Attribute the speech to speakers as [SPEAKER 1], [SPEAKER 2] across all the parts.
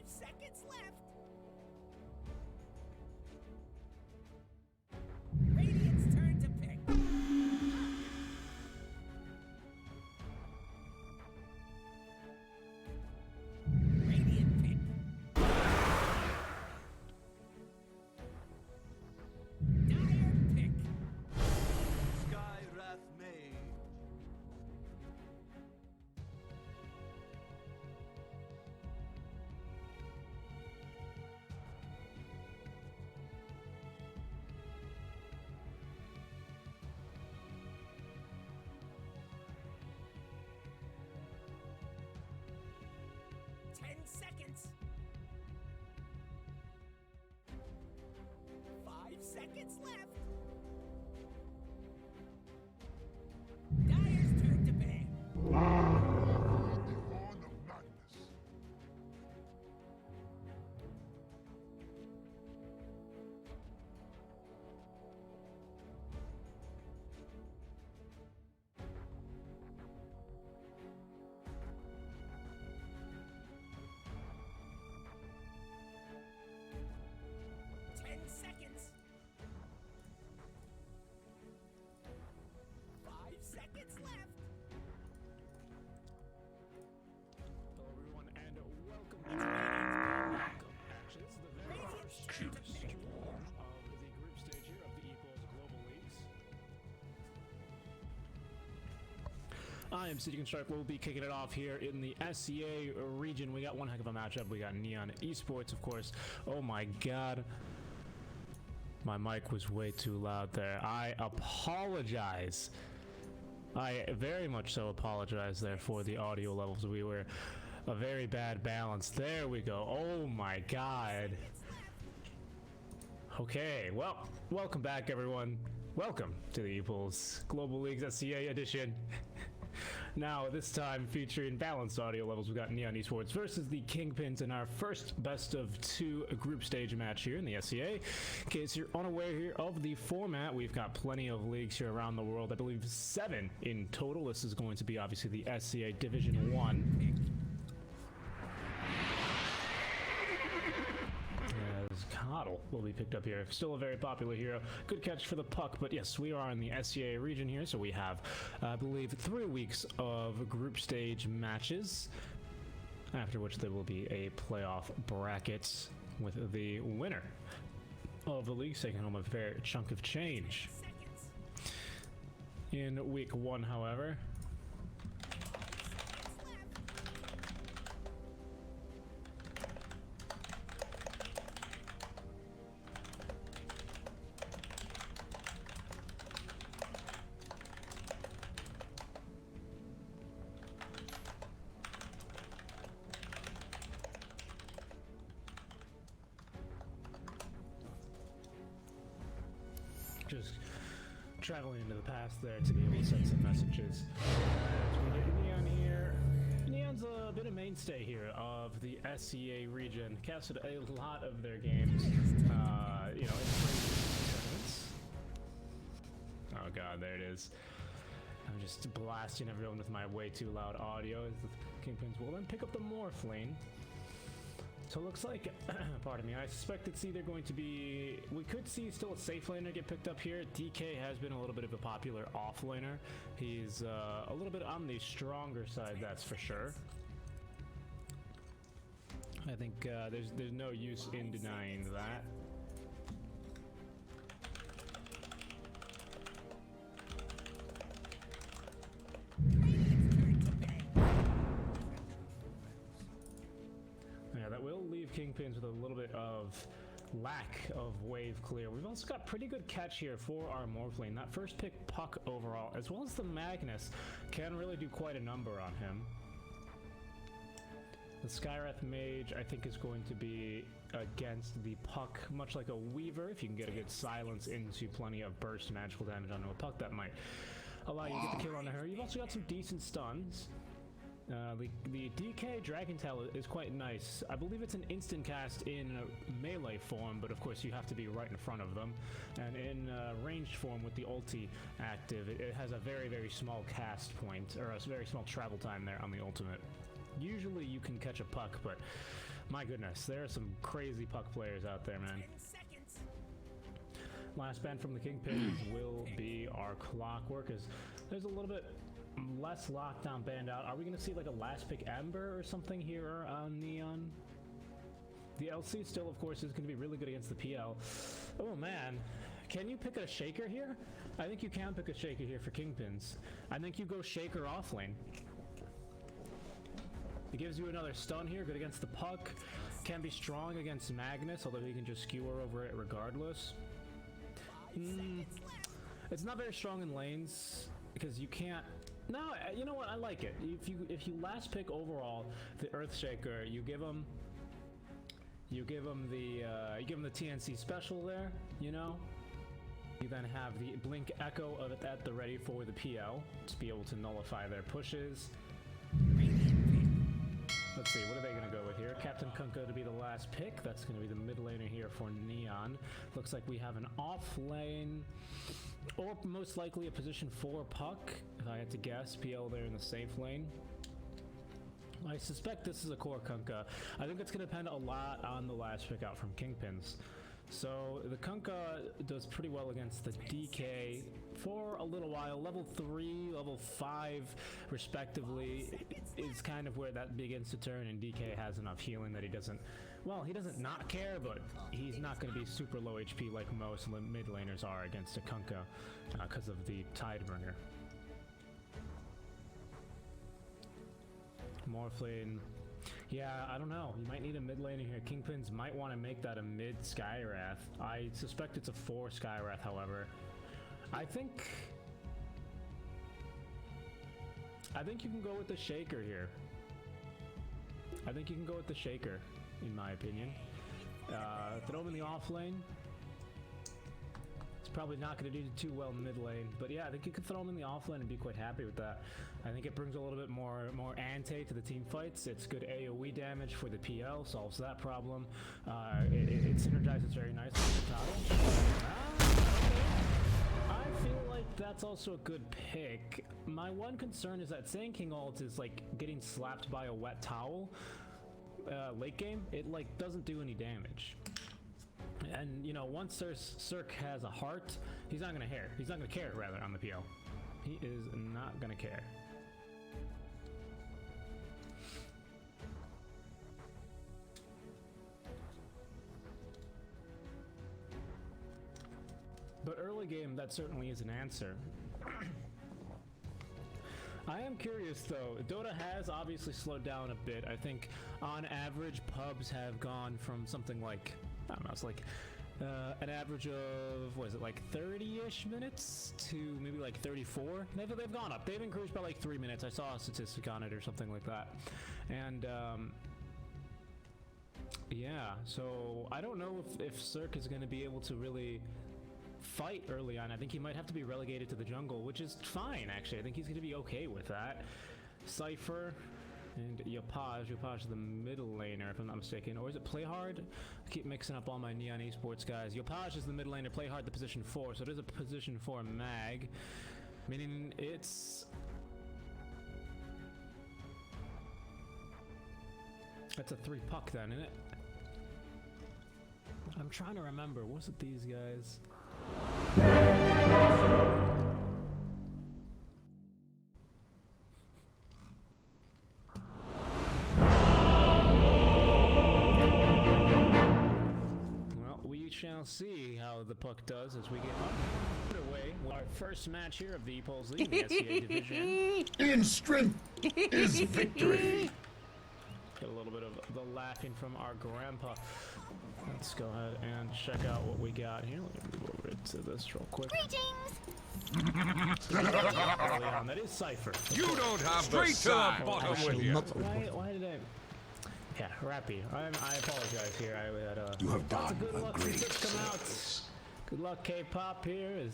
[SPEAKER 1] seconds left. Radiant's turn to pick. Radiant pick. Dire pick.
[SPEAKER 2] Sky Wrath Mage.
[SPEAKER 1] Seconds. 5 seconds left. Dire's turn to ban.
[SPEAKER 3] The Horn of Madness.
[SPEAKER 1] Seconds. 5 seconds left.
[SPEAKER 4] Hello everyone and welcome to welcome. Actually, this is the very first
[SPEAKER 1] Turn to pick.
[SPEAKER 4] of the group stage here of the Epulze Global Leagues. I am City Construct. We'll be kicking it off here in the SCA region. We got one heck of a matchup. We got Neon Esports, of course. Oh my god. My mic was way too loud there. I apologize. I very much so apologize there for the audio levels. We were a very bad balance. There we go. Oh my god. Okay, well, welcome back everyone. Welcome to the Epulze Global Leagues SCA edition. Now, this time featuring balanced audio levels, we've got Neon Esports versus the Kingpins in our first best of 2 group stage match here in the SCA. In case you're unaware here of the format, we've got plenty of leagues here around the world. I believe 7 in total. This is going to be obviously the SCA Division 1. Coddle will be picked up here. Still a very popular hero. Good catch for the puck, but yes, we are in the SCA region here, so we have, I believe, 3 weeks of group stage matches, after which there will be a playoff bracket with the winner of the league taking home a fair chunk of change. In week 1, however, just traveling into the past there to be able to send some messages. So we get Neon here. Neon's been a mainstay here of the SCA region. Casted a lot of their games, you know, in tournaments. Oh god, there it is. I'm just blasting everyone with my way too loud audio. As the Kingpins will then pick up the Morph lane. So it looks like, pardon me, I suspect it's either going to be, we could see still a safe laner get picked up here. DK has been a little bit of a popular off laner. He's a little bit on the stronger side, that's for sure. I think there's no use in denying that. Yeah, that will leave Kingpins with a little bit of lack of wave clear. We've also got pretty good catch here for our Morph lane. That first pick Puck overall, as well as the Magnus, can really do quite a number on him. The Skywrath Mage, I think, is going to be against the Puck, much like a Weaver. If you can get a good silence into plenty of burst magical damage onto a Puck, that might allow you to get the kill on her. You've also got some decent stuns. The DK Dragon Tail is quite nice. I believe it's an instant cast in melee form, but of course you have to be right in front of them. And in ranged form with the ulti active, it has a very, very small cast point, or a very small travel time there on the ultimate. Usually you can catch a puck, but My goodness, there are some crazy puck players out there, man.
[SPEAKER 1] 10 seconds.
[SPEAKER 4] Last band from the Kingpins will be our Clockwork, as there's a little bit less lockdown band out. Are we going to see like a last pick Ember or something here on Neon? The LC still, of course, is going to be really good against the PL. Oh man, can you pick a Shaker here? I think you can pick a Shaker here for Kingpins. I think you go Shaker off lane. It gives you another stun here, good against the puck. Can be strong against Magnus, although he can just skewer over it regardless. It's not very strong in lanes because you can't. No, you know what? I like it. If you last pick overall the Earthshaker, you give him the TNC special there. You know. You then have the Blink Echo of it at the ready for the PL to be able to nullify their pushes. Let's see, what are they going to go with here? Captain Kunkka to be the last pick. That's going to be the mid laner here for Neon. Looks like we have an off lane, or most likely a position 4 puck, if I had to guess. PL there in the safe lane. I suspect this is a core Kunkka. I think it's going to depend a lot on the last pick out from Kingpins. So the Kunkka does pretty well against the DK for a little while. Level 3, level 5 respectively is kind of where that begins to turn, and DK has enough healing that he doesn't not care, but he's not going to be super low HP like most mid laners are against a Kunkka because of the Tidebringer. Morphling. Yeah, I don't know. You might need a mid laner here. Kingpins might want to make that a mid Skywrath. I suspect it's a 4 Skywrath, however. I think you can go with the Shaker here. I think you can go with the Shaker, in my opinion. Throw him in the off lane. It's probably not going to do too well in mid lane, but yeah, I think you could throw him in the off lane and be quite happy with that. I think it brings a little bit more ante to the team fights. It's good AoE damage for the PL, solves that problem. It synergizes very nicely with the towel. I feel like that's also a good pick. My one concern is that Sand King ult is like getting slapped by a wet towel late game. It like doesn't do any damage. And you know, once Cirque has a heart, he's not gonna care. He's not gonna care rather on the PL. He is not gonna care. But early game, that certainly is an answer. I am curious though, Dota has obviously slowed down a bit. I think on average pubs have gone from something like, I don't know, it's like an average of, what is it, like 30-ish minutes to maybe like 34. They've gone up. They've increased by like 3 minutes. I saw a statistic on it or something like that. And yeah, so I don't know if Cirque is going to be able to really fight early on. I think he might have to be relegated to the jungle, which is fine actually. I think he's going to be okay with that. Cypher and Epulze is the middle laner if I'm not mistaken, or is it Playhard? I keep mixing up all my Neon Esports guys. Epulze is the middle laner, Playhard the position 4, so it is a position 4 mag, meaning it's a 3 puck then, isn't it? I'm trying to remember, was it these guys? Well, we shall see how the puck does as we get underway with our first match here of the Epulze League, the SCA division.
[SPEAKER 3] In strength is victory.
[SPEAKER 4] Get a little bit of the laughing from our grandpa. Let's go ahead and check out what we got here. Let me move over to this real quick.
[SPEAKER 1] Greetings!
[SPEAKER 4] Early on, that is Cypher.
[SPEAKER 2] You don't have the sack.
[SPEAKER 4] Why did I... Yeah, Rappy. I apologize here. I had
[SPEAKER 3] You have done
[SPEAKER 4] good
[SPEAKER 3] a
[SPEAKER 4] luck
[SPEAKER 3] great
[SPEAKER 4] since come out.
[SPEAKER 3] service.
[SPEAKER 4] Good luck, K-pop here. I'm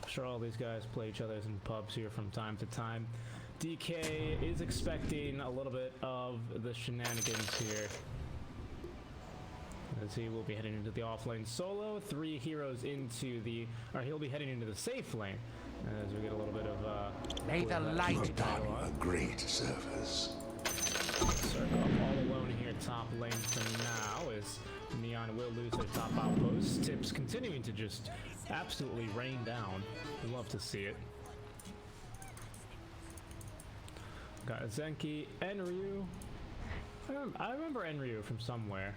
[SPEAKER 4] sure all these guys play each other in pubs here from time to time. DK is expecting a little bit of the shenanigans here, as he will be heading into the offlane solo. 3 heroes into the, or he'll be heading into the safe lane as we get a little bit of
[SPEAKER 5] May the
[SPEAKER 3] You
[SPEAKER 5] light
[SPEAKER 3] have done
[SPEAKER 5] guide
[SPEAKER 3] a great service.
[SPEAKER 4] Circle up all alone here top lane for now as Neon will lose their top outpost. Tips continuing to just absolutely rain down. Love to see it. Got Zenki, Enryu. I remember Enryu from somewhere.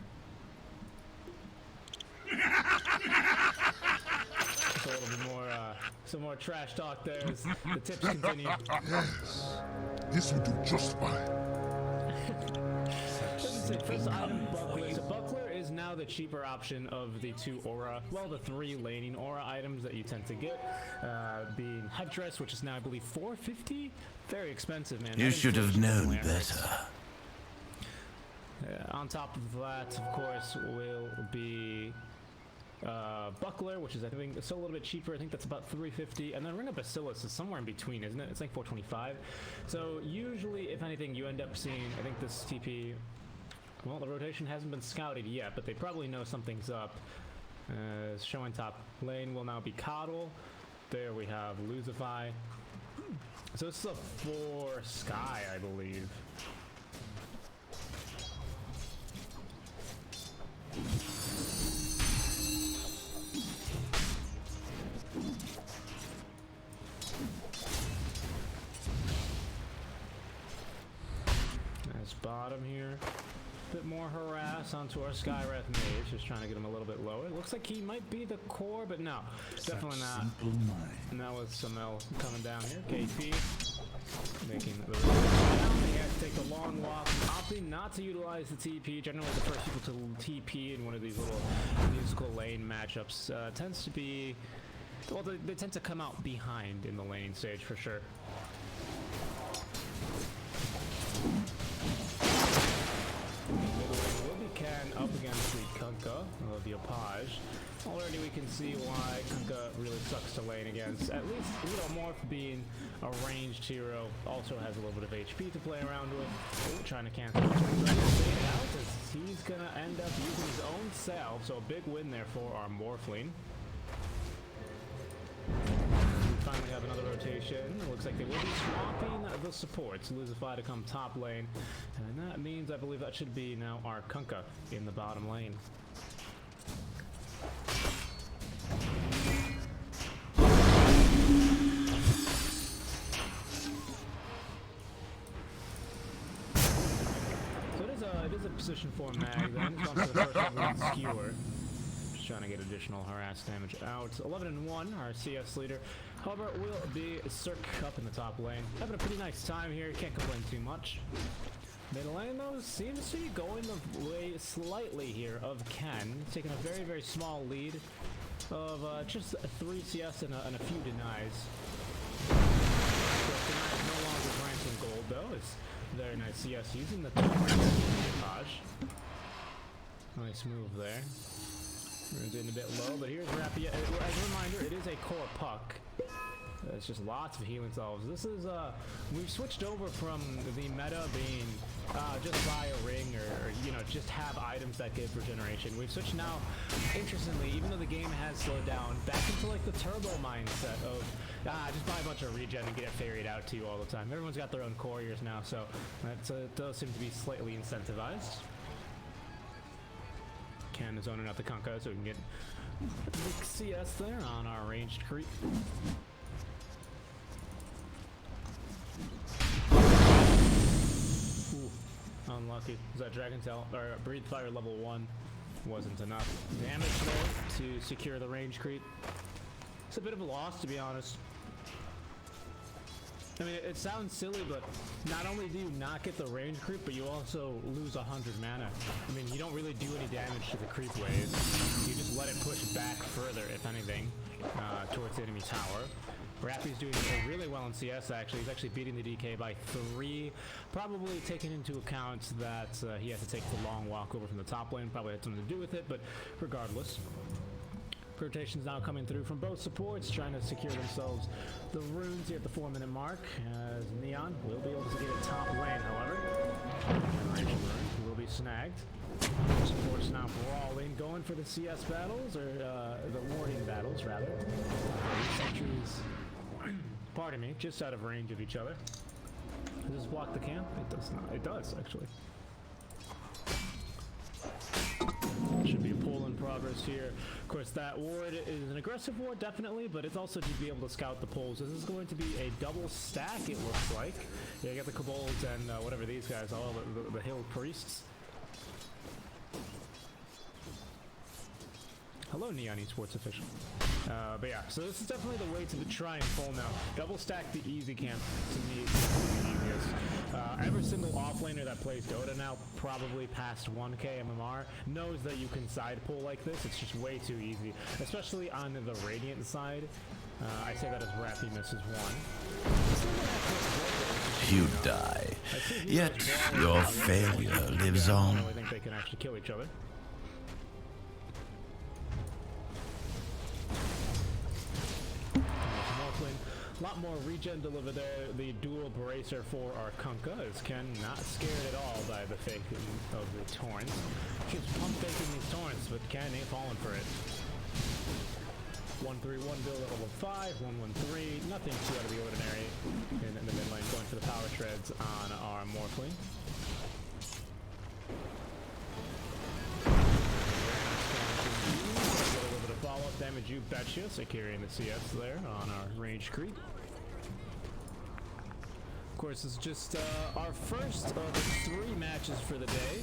[SPEAKER 4] Just a little bit more, some more trash talk there as the tips continue.
[SPEAKER 3] Yes, this will do just fine.
[SPEAKER 4] First item, Buckler. So Buckler is now the cheaper option of the two aura, well, the three laning aura items that you tend to get, being Headdress, which is now, I believe, $450. Very expensive, man.
[SPEAKER 5] You should have known better.
[SPEAKER 4] On top of that, of course, will be Buckler, which is, I think, still a little bit cheaper. I think that's about $350. And then Ring of Bacillus is somewhere in between, isn't it? It's like $425. So usually, if anything, you end up seeing, I think this TP, well, the rotation hasn't been scouted yet, but they probably know something's up. Showing top lane will now be Coddle. There we have Luzify. So it's a 4 Sky, I believe. Nice bottom here. Bit more harass onto our Skywrath mage, just trying to get him a little bit lower. It looks like he might be the core, but no, definitely not. And that was some L coming down here. KP making the down. He has to take the long walk, opting not to utilize the TP. Generally, the first people to TP in one of these little musical lane matchups tends to be, well, they tend to come out behind in the laning stage for sure. Up against the Kunkka of the Epulze. Already we can see why Kunkka really sucks to lane against. At least Morph being a ranged hero also has a little bit of HP to play around with. Ooh, trying to cancel out as he's gonna end up using his own salve, so a big win there for our Morphling. We finally have another rotation. It looks like they will be swapping the supports. Luzify to come top lane. And that means, I believe that should be now our Kunkka in the bottom lane. So it is a position 4 mag. Then it's on to the first level skewer. Trying to get additional harass damage out. 11-1, our CS leader. However, will be Cirque up in the top lane. Having a pretty nice time here. Can't complain too much. Mid lane, though, seems to be going the way slightly here of Ken. Taking a very, very small lead of just 3 CS and a few denies. Denies no longer granting gold, though. It's very nice CS using the top Taj. Nice move there. Rune's in a bit low, but here's Rapia. As a reminder, it is a core puck. It's just lots of healing salves. This is, we've switched over from the meta being just buy a ring or, you know, just have items that give regeneration. We've switched now, interestingly, even though the game has slowed down, back into like the turbo mindset of, just buy a bunch of regen and get it ferried out to you all the time. Everyone's got their own couriers now, so that does seem to be slightly incentivized. Ken is zoning out the Kunkka so we can get big CS there on our ranged creep. Ooh, unlucky. Was that Dragon Tail or Breathe Fire level 1 wasn't enough damage there to secure the range creep. It's a bit of a loss, to be honest. I mean, it sounds silly, but not only do you not get the range creep, but you also lose 100 mana. I mean, you don't really do any damage to the creep waves. You just let it push back further, if anything, towards the enemy tower. Rappy's doing really well in CS, actually. He's actually beating the DK by 3. Probably taking into account that he has to take the long walk over from the top lane. Probably had something to do with it, but regardless. Rotations now coming through from both supports, trying to secure themselves the runes here at the 4-minute mark, as Neon will be able to get it top lane, however. Generation rune will be snagged. Supports now brawling, going for the CS battles, or the warding battles, rather. Sentries, pardon me, just out of range of each other. Does this block the camp? It does not. It does, actually. Should be a pull in progress here. Of course, that ward is an aggressive ward, definitely, but it's also to be able to scout the pulls. This is going to be a double stack, it looks like. Yeah, you got the kobolds and whatever these guys are, the hill priests. Hello, Neon Esports official. But yeah, so this is definitely the way to try and pull now. Double stack the easy camp to me is the easiest. Every single offlaner that plays Dota now, probably past 1k MMR, knows that you can side pull like this. It's just way too easy, especially on the Radiant side. I say that as Rappy misses one.
[SPEAKER 5] You die, yet your failure lives on.
[SPEAKER 4] I think they can actually kill each other. A lot more regen delivered there. The dual bracer for our Kunkka is Ken not scared at all by the faking of the torrents. Keeps pump faking these torrents, but Ken ain't falling for it. 1-3-1 build at level 5, 1-1-3, nothing too out of the ordinary in the mid lane, going for the power shreds on our Morphling. Follow-up damage, you betcha, securing the CS there on our range creep. Of course, it's just our first of the 3 matches for the day.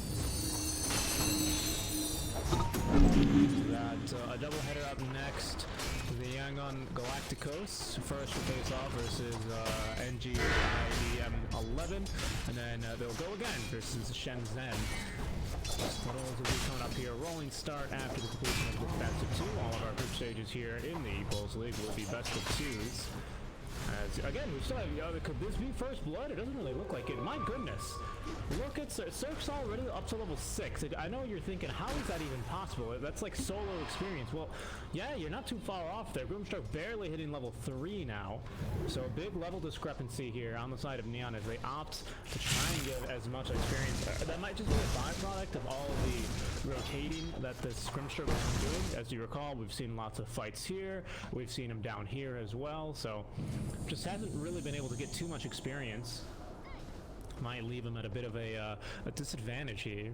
[SPEAKER 4] Got a doubleheader up next. The Yangon Galacticos first will face off versus NGIDM 11, and then they'll go again versus Shenzhen. Scuttles will be coming up here. Rolling start after the completion of this best of 2. All of our group stages here in the Epulze League will be best of 2s. As, again, we still have, could this be first blood? It doesn't really look like it. My goodness. Look at Cirque's already up to level 6. I know you're thinking, how is that even possible? That's like solo experience. Well, yeah, you're not too far off there. Grimstroke barely hitting level 3 now. So a big level discrepancy here on the side of Neon as they opt to try and get as much experience. That might just be a byproduct of all the rotating that this Grimstroke has been doing. As you recall, we've seen lots of fights here. We've seen him down here as well. So just hasn't really been able to get too much experience. Might leave him at a bit of a disadvantage here.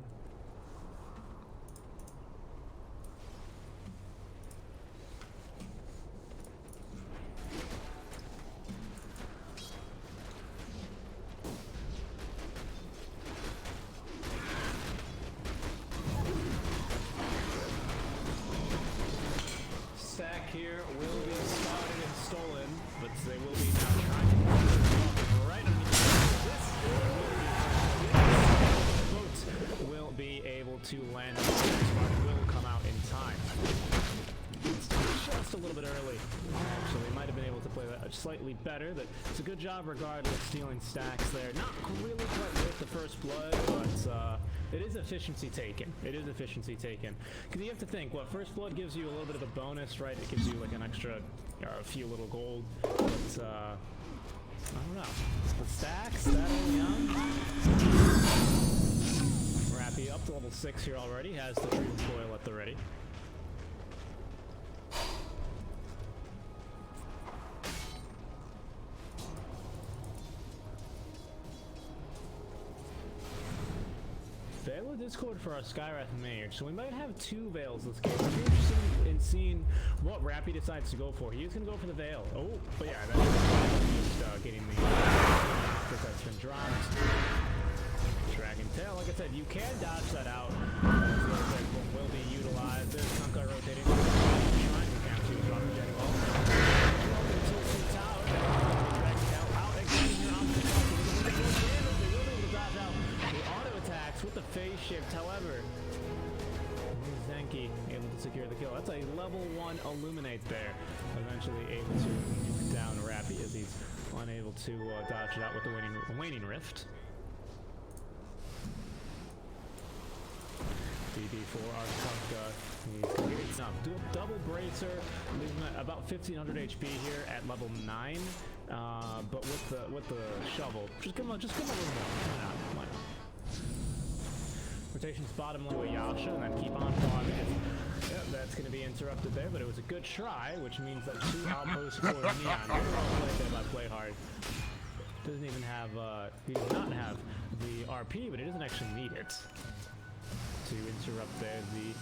[SPEAKER 4] Stack here will be spotted and stolen, but they will be now trying to right underneath this. Will be able to land on the spot, will come out in time. It's just a little bit early, so they might have been able to play that slightly better. But it's a good job regardless, stealing stacks there. Not really quite with the first blood, but it is efficiency taken. It is efficiency taken. Because you have to think, what first blood gives you a little bit of a bonus, right? It gives you like an extra, a few little gold, but I don't know. The stacks that early on. Rappy up to level 6 here already, has the treatment coil at the ready. Veil of Discord for our Skywrath Mage, so we might have 2 Veils this game. I'm interested in seeing what Rappy decides to go for. He is going to go for the Veil. Oh, but yeah, that's just getting the that's been dropped. Dragon Tail, like I said, you can dodge that out. Will be utilized. There's Kunkka rotating. Trying to cancel the drop jetting ball. Tower. Dragon Tail out. Executing your option. They will be able to dodge out the auto attacks with the phase shift, however. Zenki able to secure the kill. That's a level 1 Illuminate there. Eventually able to nuke down Rappy as he's unable to dodge it out with the waning rift. DB for our Kunkka. He's up. Double bracer, leaving him at about 1500 HP here at level 9. But with the shovel, just come on, a little more. Why not? Rotation's bottom low Yasha, and then keep on farming it. Yep, that's going to be interrupted there, but it was a good try, which means that 2 outposts for Neon. Very well played there by Play Hard. Doesn't even have, he does not have the RP, but he doesn't actually need it to interrupt there the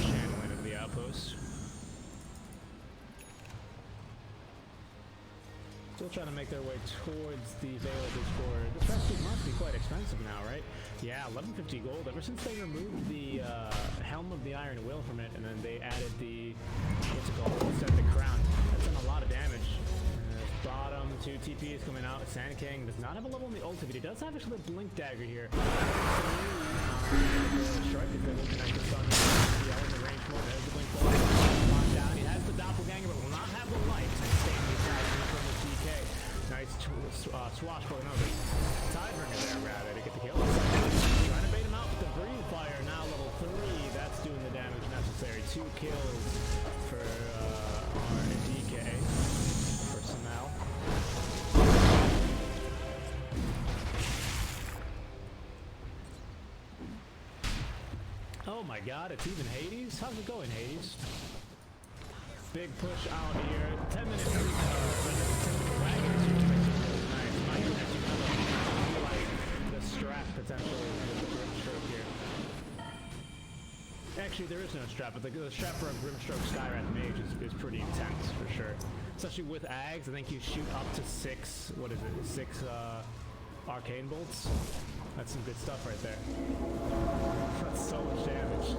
[SPEAKER 4] channeling of the outpost. Still trying to make their way towards the Veil of Discord. The Festive must be quite expensive now, right? Yeah, 1150 gold. Ever since they removed the Helm of the Iron Will from it, and then they added the, what's it called, instead of the crown. That's done a lot of damage. Bottom, 2 TPs coming out. Sand King does not have a level in the ult, but he does have actually the Blink Dagger here. Strike if they're looking at the sun. Yeah, in the range more. There's the Blink Ball. Locked down. He has the Doppelganger, but will not have the light. Staying inside from the DK. Nice swashbuckling over. Tidebringer there, rather, to get the kill. Trying to bait him out with the Breathe Fire. Now level 3. That's doing the damage necessary. 2 kills for our DK. Personnel. Oh my god, it's even Hades? How's it going, Hades? Big push out here. 10 minutes. Nice. My goodness, you feel like the strap potentially with the Grimstroke here. Actually, there is no strap, but the strap for a Grimstroke Skywrath Mage is pretty intense for sure. Especially with Ags, I think you shoot up to 6, what is it, 6 Arcane Bolts. That's some good stuff right there. That's so much damage.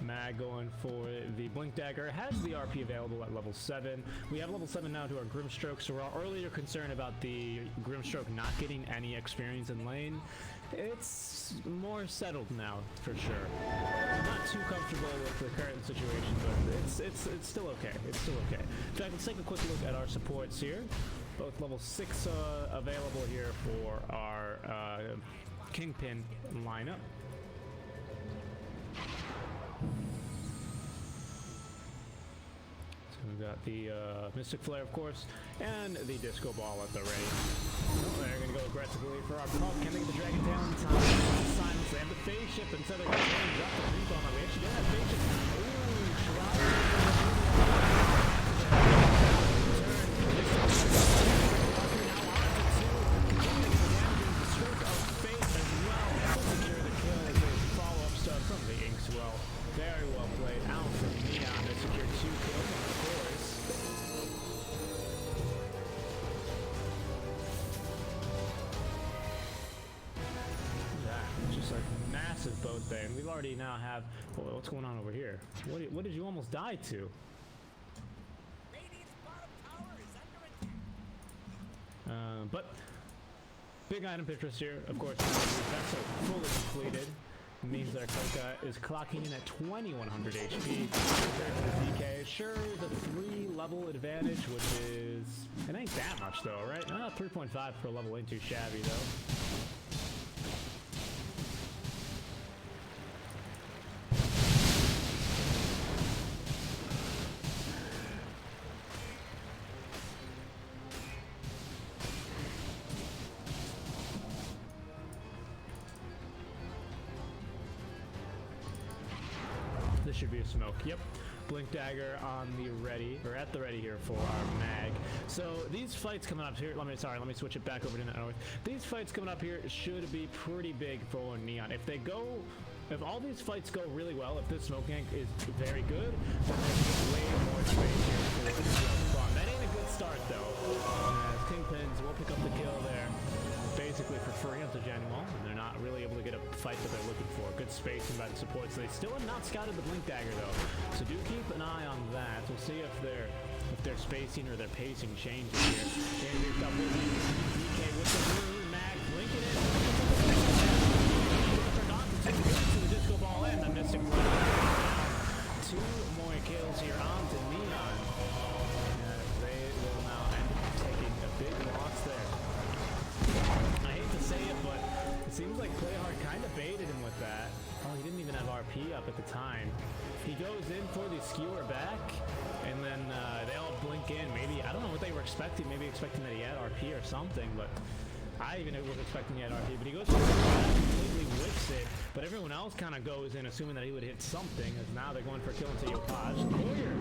[SPEAKER 4] Mag going for the Blink Dagger. Has the RP available at level 7. We have level 7 now to our Grimstroke, so we're earlier concerned about the Grimstroke not getting any experience in lane. It's more settled now, for sure. I'm not too comfortable with the current situation, but it's still okay. It's still okay. In fact, let's take a quick look at our supports here. Both level 6 available here for our Kingpin lineup. So we've got the Mystic Flare, of course, and the Disco Ball at the ready. Oh, they're going to go aggressively for our pump. Can they get the Dragon Tail in time? Silence. They have the phase shift instead of going drop the creep on. We actually did have phase shift. Ooh, Shroud. From the Inkswell. Very well played. Out from Neon to secure 2 kills on the course. That just like massive boat there, and we already now have. Well, what's going on over here? What did you almost die to?
[SPEAKER 1] Radiant's bottom tower is under attack.
[SPEAKER 4] But big item Pinterest here, of course. That's fully completed. Means that our Koka is clocking in at 2100 HP compared to the DK. Sure, the 3-level advantage, which is, it ain't that much though, right? 3.5 for a level ain't too shabby though. This should be a smoke. Yep. Blink Dagger on the ready, or at the ready here for our mag. So these fights coming up here, let me switch it back over to North. These fights coming up here should be pretty big for Neon. If all these fights go really well, if this smoke gank is very good, then there's way more space here for the spawn. That ain't a good start though. Kingpins will pick up the kill there. Basically for free onto Janual, and they're not really able to get a fight that they're looking for. Good spacing by the supports. They still have not scouted the Blink Dagger though, so do keep an eye on that. We'll see if their spacing or their pacing changes here. And they've got DK with the blue mag blinking it. To the Disco Ball and the Mystic Flare. 2 more kills here onto Neon. They will now end up taking a big loss there. I hate to say it, but it seems like Playhard kind of baited him with that. Oh, he didn't even have RP up at the time. He goes in for the skewer back, and then they all blink in. Maybe, I don't know what they were expecting. Maybe expecting that he had RP or something, but I even was expecting an RP, but he goes for the completely whips it. But everyone else kind of goes in assuming that he would hit something, as now they're going for a kill into Epulze. Warrior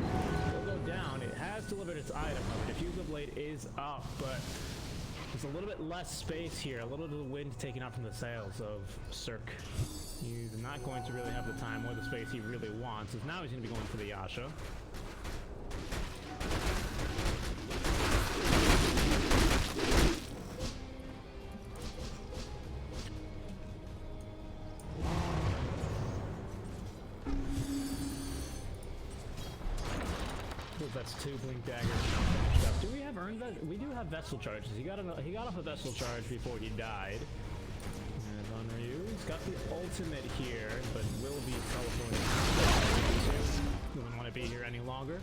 [SPEAKER 4] will go down. It has delivered its item. The diffuser blade is up, but there's a little bit less space here. A little bit of wind taken out from the sails of Cirque. He's not going to really have the time or the space he really wants, as now he's going to be going for the Yasha. That's 2 blink daggers. Do we have earned that? We do have vessel charges. He got off a vessel charge before he died. And on Ryu, he's got the ultimate here, but will be teleporting. Doesn't want to be here any longer.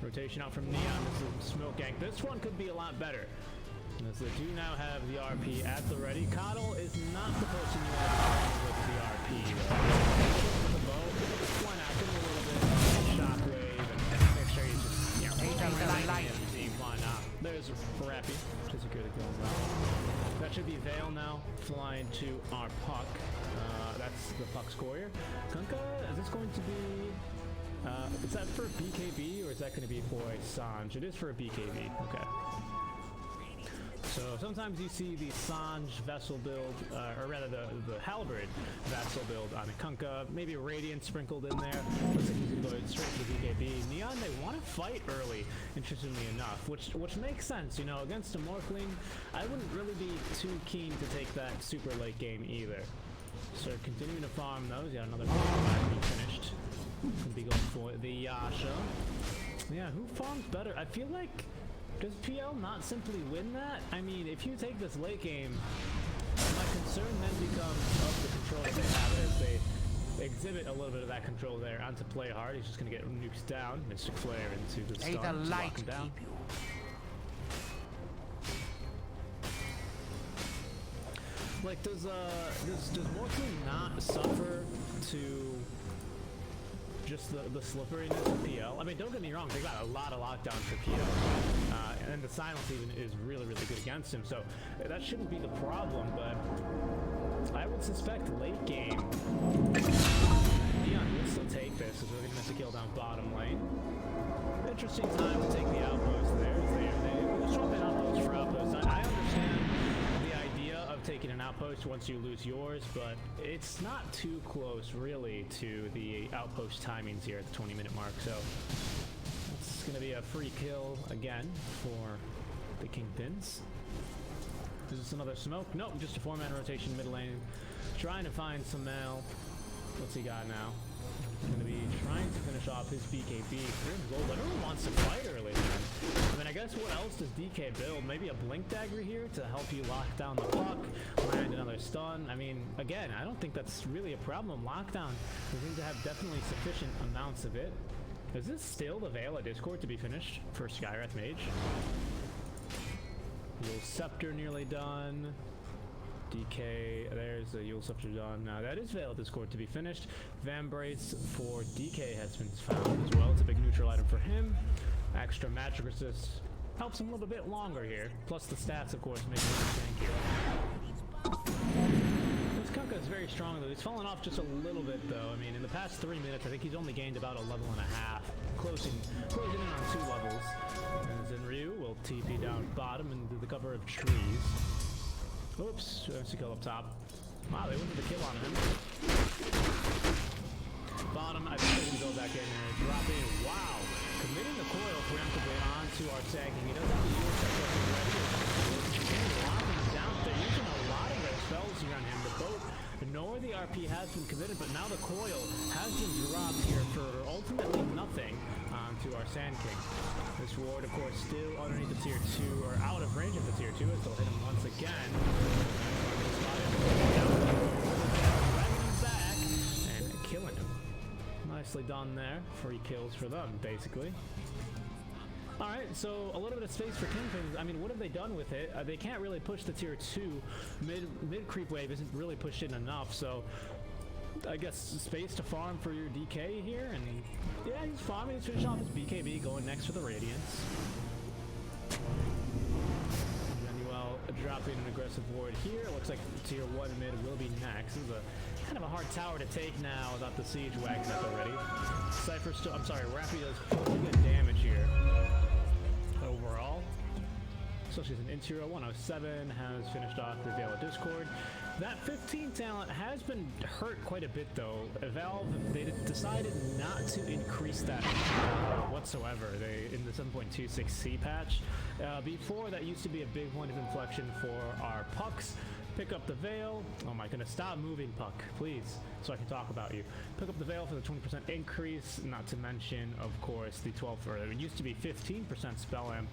[SPEAKER 4] Rotation out from Neon. This is Smoke Gank. This one could be a lot better, as they do now have the RP at the ready. Coddle is not the person you want to be with the RP. With the bow, why not? Give him a little bit of shockwave and make sure he's just, you know, why not? There's Rappy to secure the kill. That should be Veil now, flying to our Puck. That's the Puck's courier. Kunkka, is this going to be... is that for BKB or is that going to be for a Sanj? It is for a BKB. Okay. So sometimes you see the Sanj vessel build, or rather the Halberd vessel build on a Kunkka, maybe a Radiant sprinkled in there. Looks like he's going to go straight to the BKB. Neon, they want to fight early, interestingly enough, which makes sense. You know, against a Morphling, I wouldn't really be too keen to take that super late game either. So continuing to farm those. Yeah, another being finished. Gonna be going for the Yasha. Yeah, who farms better? I feel like, does PL not simply win that? I mean, if you take this late game, my concern then becomes of the control they have as they exhibit a little bit of that control there onto play hard. He's just gonna get nukes down, Mystic Flare into the stun to lock him down. Like, does Morphling not suffer to just the slipperiness of PL? I mean, don't get me wrong, they got a lot of lockdown for PL, and the silence even is really, really good against him, so that shouldn't be the problem, but I would suspect late game, Neon would still take this, as we're going to miss a kill down bottom lane. Interesting time to take the outpost there. They swap in outpost for outpost. I understand the idea of taking an outpost once you lose yours, but it's not too close really to the outpost timings here at the 20-minute mark, so it's going to be a free kill again for the Kingpins. Is this another smoke? Nope, just a 4-man rotation mid lane, trying to find some mail. What's he got now? He's going to be trying to finish off his BKB. Everyone wants to fight early, man. I mean, I guess what else does DK build? Maybe a Blink Dagger here to help you lock down the Puck, land another stun. I mean, again, I don't think that's really a problem. Lockdown, we seem to have definitely sufficient amounts of it. Is this still the Veil at Discord to be finished for Skywrath Mage? Yule Scepter nearly done. DK, there's the Yule Scepter done. Now that is Veil at Discord to be finished. Vambrace for DK has been found as well. It's a big neutral item for him. Extra magic resist helps him a little bit longer here. Plus the stats, of course, make him tankier. This Kunkka is very strong though. He's fallen off just a little bit though. I mean, in the past 3 minutes, I think he's only gained about a level and a half. Closing in on 2 levels. And Zenryu will TP down bottom into the cover of trees. Oops, there's a kill up top. Wow, they went for the kill on him. Bottom, I think they can go back in there. Dropping, wow. Committing the coil preemptively onto our sagging. He doesn't have the Yule Scepter ready. And locking him down. They're using a lot of their spells here on him. The boat, nor the RP has been committed, but now the coil has been dropped here for ultimately nothing onto our Sand King. This ward, of course, still underneath the tier 2, or out of range of the tier 2, as they'll hit him once again. Dragging him back and killing him. Nicely done there. Free kills for them, basically. Alright, so a little bit of space for Kingpin. I mean, what have they done with it? They can't really push the tier 2. Mid creep wave isn't really pushed in enough, so I guess space to farm for your DK here, and yeah, he's farming. He's finishing off his BKB, going next for the Radiance. Manuel dropping an aggressive ward here. Looks like tier 1 mid will be next. This is a kind of a hard tower to take now without the siege wagon up already. Cypher still, I'm sorry, Rappy does pretty good damage here overall. So she's an Interior 107, has finished off the Veil of Discord. That 15 talent has been hurt quite a bit though. Valve, they decided not to increase that whatsoever. They in the 7.26c patch. Before, that used to be a big point of inflection for our pucks. Pick up the Veil. Oh my goodness, stop moving, puck, please, so I can talk about you. Pick up the Veil for the 20% increase, not to mention, of course, the 12, or it used to be 15% spell amp.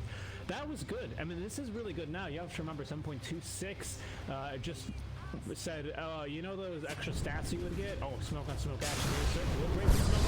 [SPEAKER 4] That was good. I mean, this is really good now. You have to remember 7.26 just said, you know those extra stats you would get? Oh, smoke on smoke action. We'll break the smoke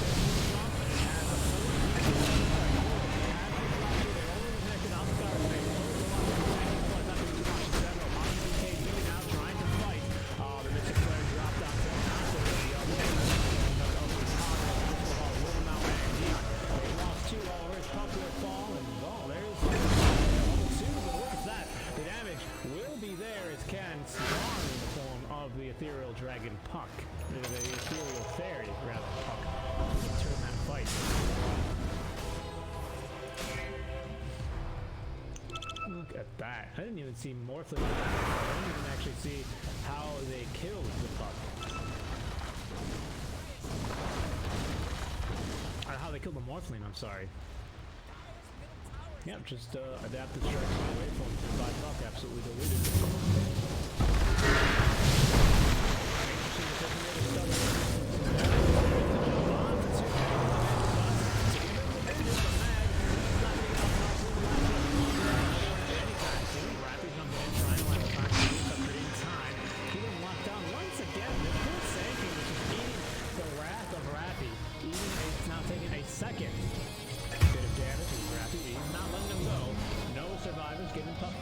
[SPEAKER 4] the ethereal dragon puck, the ethereal fairy rather puck, to turn that fight. Look at that! I didn't even see Morphling. I didn't even actually see how they killed the puck, or how they killed the Morphling. I'm sorry. Yep, just adapted strikes away from by puck, absolutely deleted.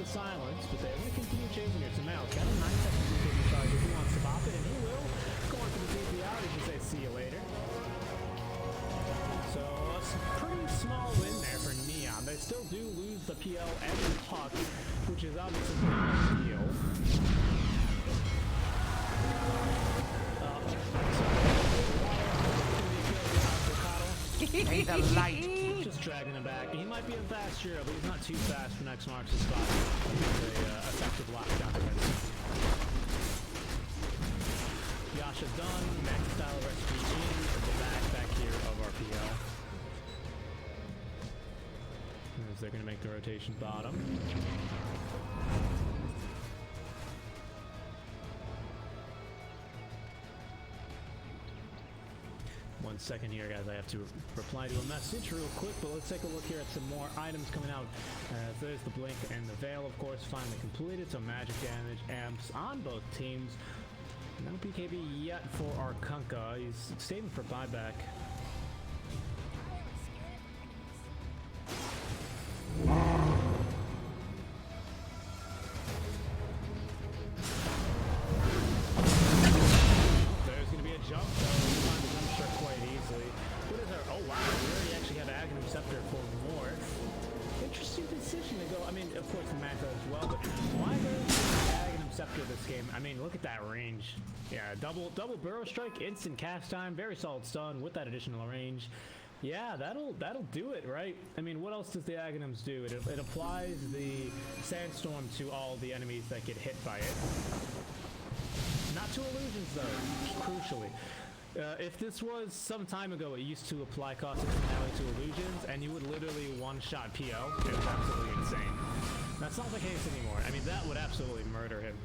[SPEAKER 4] Silence, but they're going to continue chasing here. So Mal's got a 9-second BKB charge if he wants to pop it, and he will go on to the TP out. He can say, see you later. So a pretty small win there for Neon. They still do lose the PL and the puck, which is obviously not ideal.
[SPEAKER 6] Ain't the light.
[SPEAKER 4] Just dragging him back. He might be a fast hero, but he's not too fast for next marks the spot. He's a effective lockdown defense. Yasha done. Max style recipe in the back here of our PL. As they're going to make the rotation bottom. 1 second here, guys. I have to reply to a message real quick, but let's take a look here at some more items coming out. There's the Blink and the Veil, of course, finally completed. So magic damage, amps on both teams. No BKB yet for our Kunkka. He's saving for buyback. There's going to be a jump, though. Quite easily. What is our... Oh, wow. We already actually have Aghanim Scepter for more. Interesting decision to go... I mean, of course, the Manta as well, but why go Aghanim Scepter this game? I mean, look at that range. Yeah, double Burrow Strike, instant cast time, very solid stun with that additional range. Yeah, that'll do it, right? I mean, what else does the Aghanims do? It applies the Sandstorm to all the enemies that get hit by it. Not to illusions, though, crucially. If this was some time ago, it used to apply caustic finale to illusions, and you would literally one-shot PO. It was absolutely insane. That's not the case anymore. I mean, that would absolutely murder him.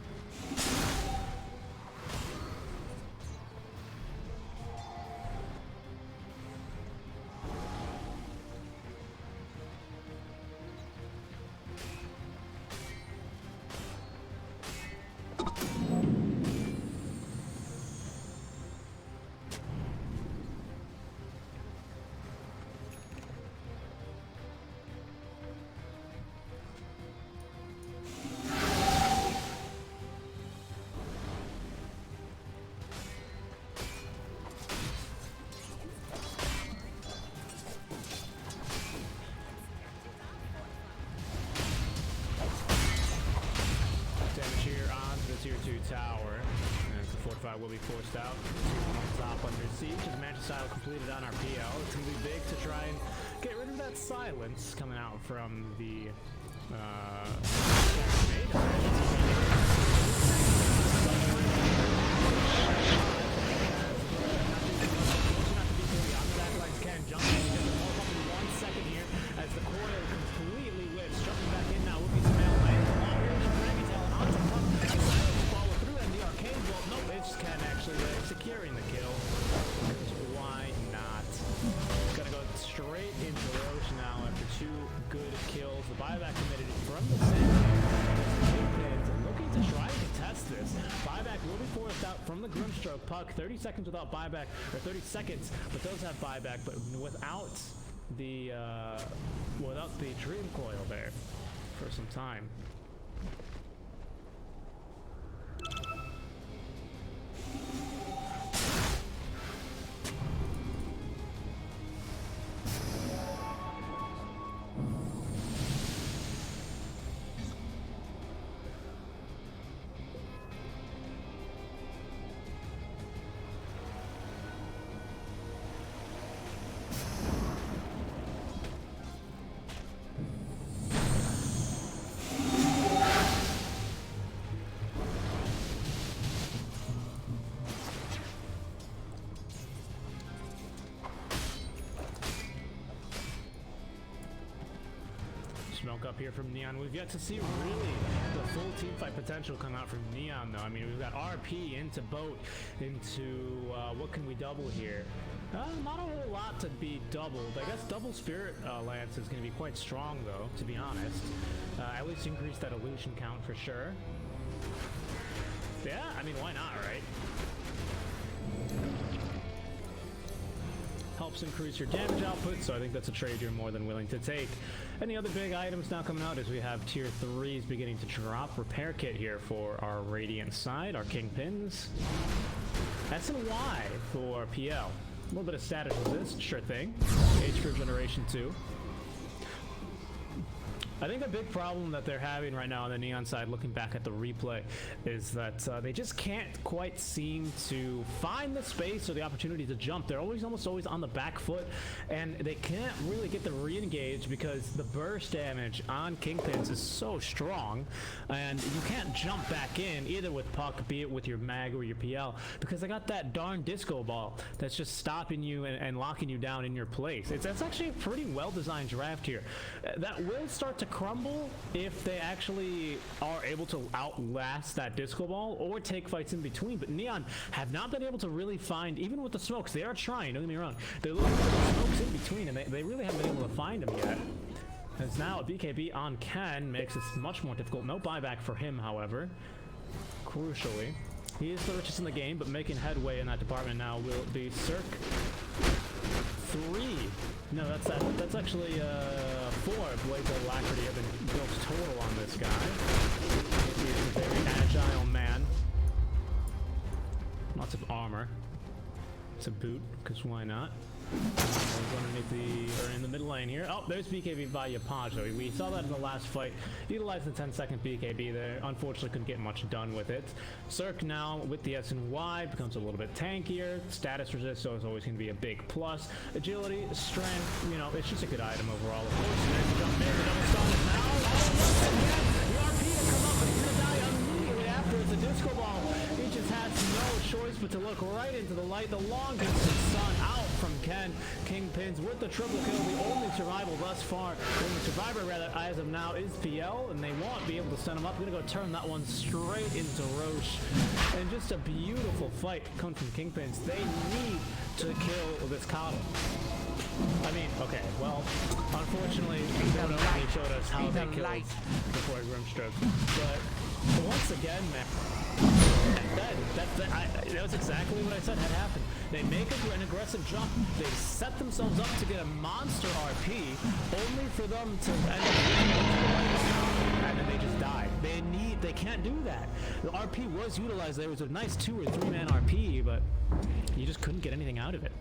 [SPEAKER 4] tower. And the fortify will be forced out. Top under siege as Manchester completed on our PL. It's going to be big to try and get rid of that silence coming out from the can jump in just a more than 1 second here as the coil completely whips. Jumping back in now will be some melee. Long range Dragon Tail onto Puck. Follow through and the arcane bolt. Nope, it just can't actually securing the kill. Why not? Gonna go straight into Roche now after 2 good kills. The buyback committed from the center. Looking to try to contest this. Buyback will be forced out from the Grimstroke. Puck 30 seconds without buyback, or 30 seconds, but those have buyback, but without the Dream Coil there for some time. Smoke up here from Neon. We've yet to see really the full team fight potential come out from Neon, though. I mean, we've got RP into boat, into what can we double here? Not a whole lot to be doubled. I guess double Spirit Lance is going to be quite strong, though, to be honest. At least increase that illusion count for sure. Yeah, I mean, why not, right? Helps increase your damage output, so I think that's a trade you're more than willing to take. Any other big items now coming out as we have tier 3s beginning to drop. Repair kit here for our Radiant side, our Kingpins. S and Y for PL. A little bit of status resist, sure thing. H for Generation 2. I think the big problem that they're having right now on the Neon side, looking back at the replay, is that they just can't quite seem to find the space or the opportunity to jump. They're almost always on the back foot, and they can't really get the re-engage because the burst damage on Kingpins is so strong, and you can't jump back in either with Puck, be it with your mag or your PL, because they got that darn disco ball that's just stopping you and locking you down in your place. That's actually a pretty well-designed draft here. That will start to crumble if they actually are able to outlast that disco ball or take fights in between, but Neon have not been able to really find, even with the smokes, they are trying, don't get me wrong, they're looking for the smokes in between and they really haven't been able to find them yet. As now a BKB on Ken makes this much more difficult. No buyback for him, however. Crucially, he is the richest in the game, but making headway in that department now will be Cirque 3. No, that's actually 4 Blades of Alacrity have been built total on this guy. He is a very agile man. Lots of armor. It's a boot, because why not? Underneath in the mid lane here. Oh, there's BKB by Epulze. We saw that in the last fight. Utilized the 10-second BKB there. Unfortunately, couldn't get much done with it. Cirque now with the S and Y becomes a little bit tankier. Status resist, so it's always going to be a big plus. Agility, strength, you know, it's just a good item overall. Of course, nice jump there. The double stun is now. The RP to come up, but he's going to die immediately after. It's a disco ball. He just has no choice but to look right into the light. The long distance stun out from Ken. Kingpins with the triple kill. The only survival thus far, the only survivor rather as of now is PL, and they won't be able to send him up. We're gonna go turn that one straight into Roche. And just a beautiful fight coming from Kingpins. They need to kill this Kata. I mean, okay, well, unfortunately, they showed us how they killed before Grimstroke. But once again, man, that was exactly what I said had happened. They make an aggressive jump, they set themselves up to get a monster RP, only for them to end up and then they just die. They can't do that. The RP was utilized. There was a nice 2 or 3 man RP, but you just couldn't get anything out of it.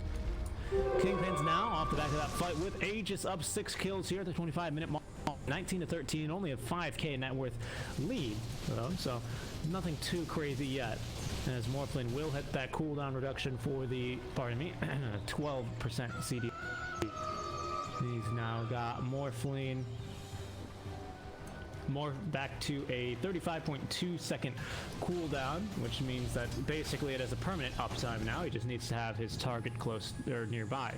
[SPEAKER 4] Kingpin's now off the back of that fight with Aegis up 6 kills here at the 25-minute mark. 19-13, only a 5k net worth lead, though, so nothing too crazy yet. As Morphling will hit that cooldown reduction for the, pardon me, 12% CD. He's now got Morphling back to a 35.2 second cooldown, which means that basically it has a permanent uptime now. He just needs to have his target close or nearby.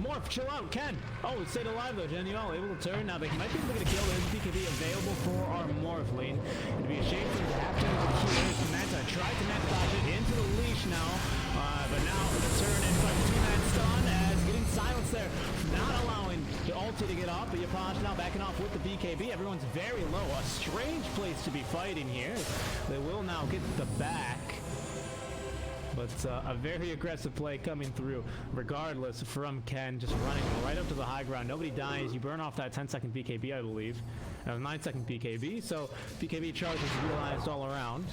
[SPEAKER 4] Morph, chill out, Ken! Oh, it stayed alive though, Genuel able to turn. Now they might be able to get a kill. There's BKB available for our Morphling. It'd be a shame for him to have to use the Manta. Tried to dodge it into the leash now, but now the turn in front of 2-man stun as getting silence there. Not allowing the ulti to get off, but Epulze now backing off with the BKB. Everyone's very low. A strange place to be fighting here. They will now get the back. But a very aggressive play coming through, regardless, from Ken, just running right up to the high ground. Nobody dies. You burn off that 10-second BKB, I believe. 9-second BKB, so BKB charge is utilized all around.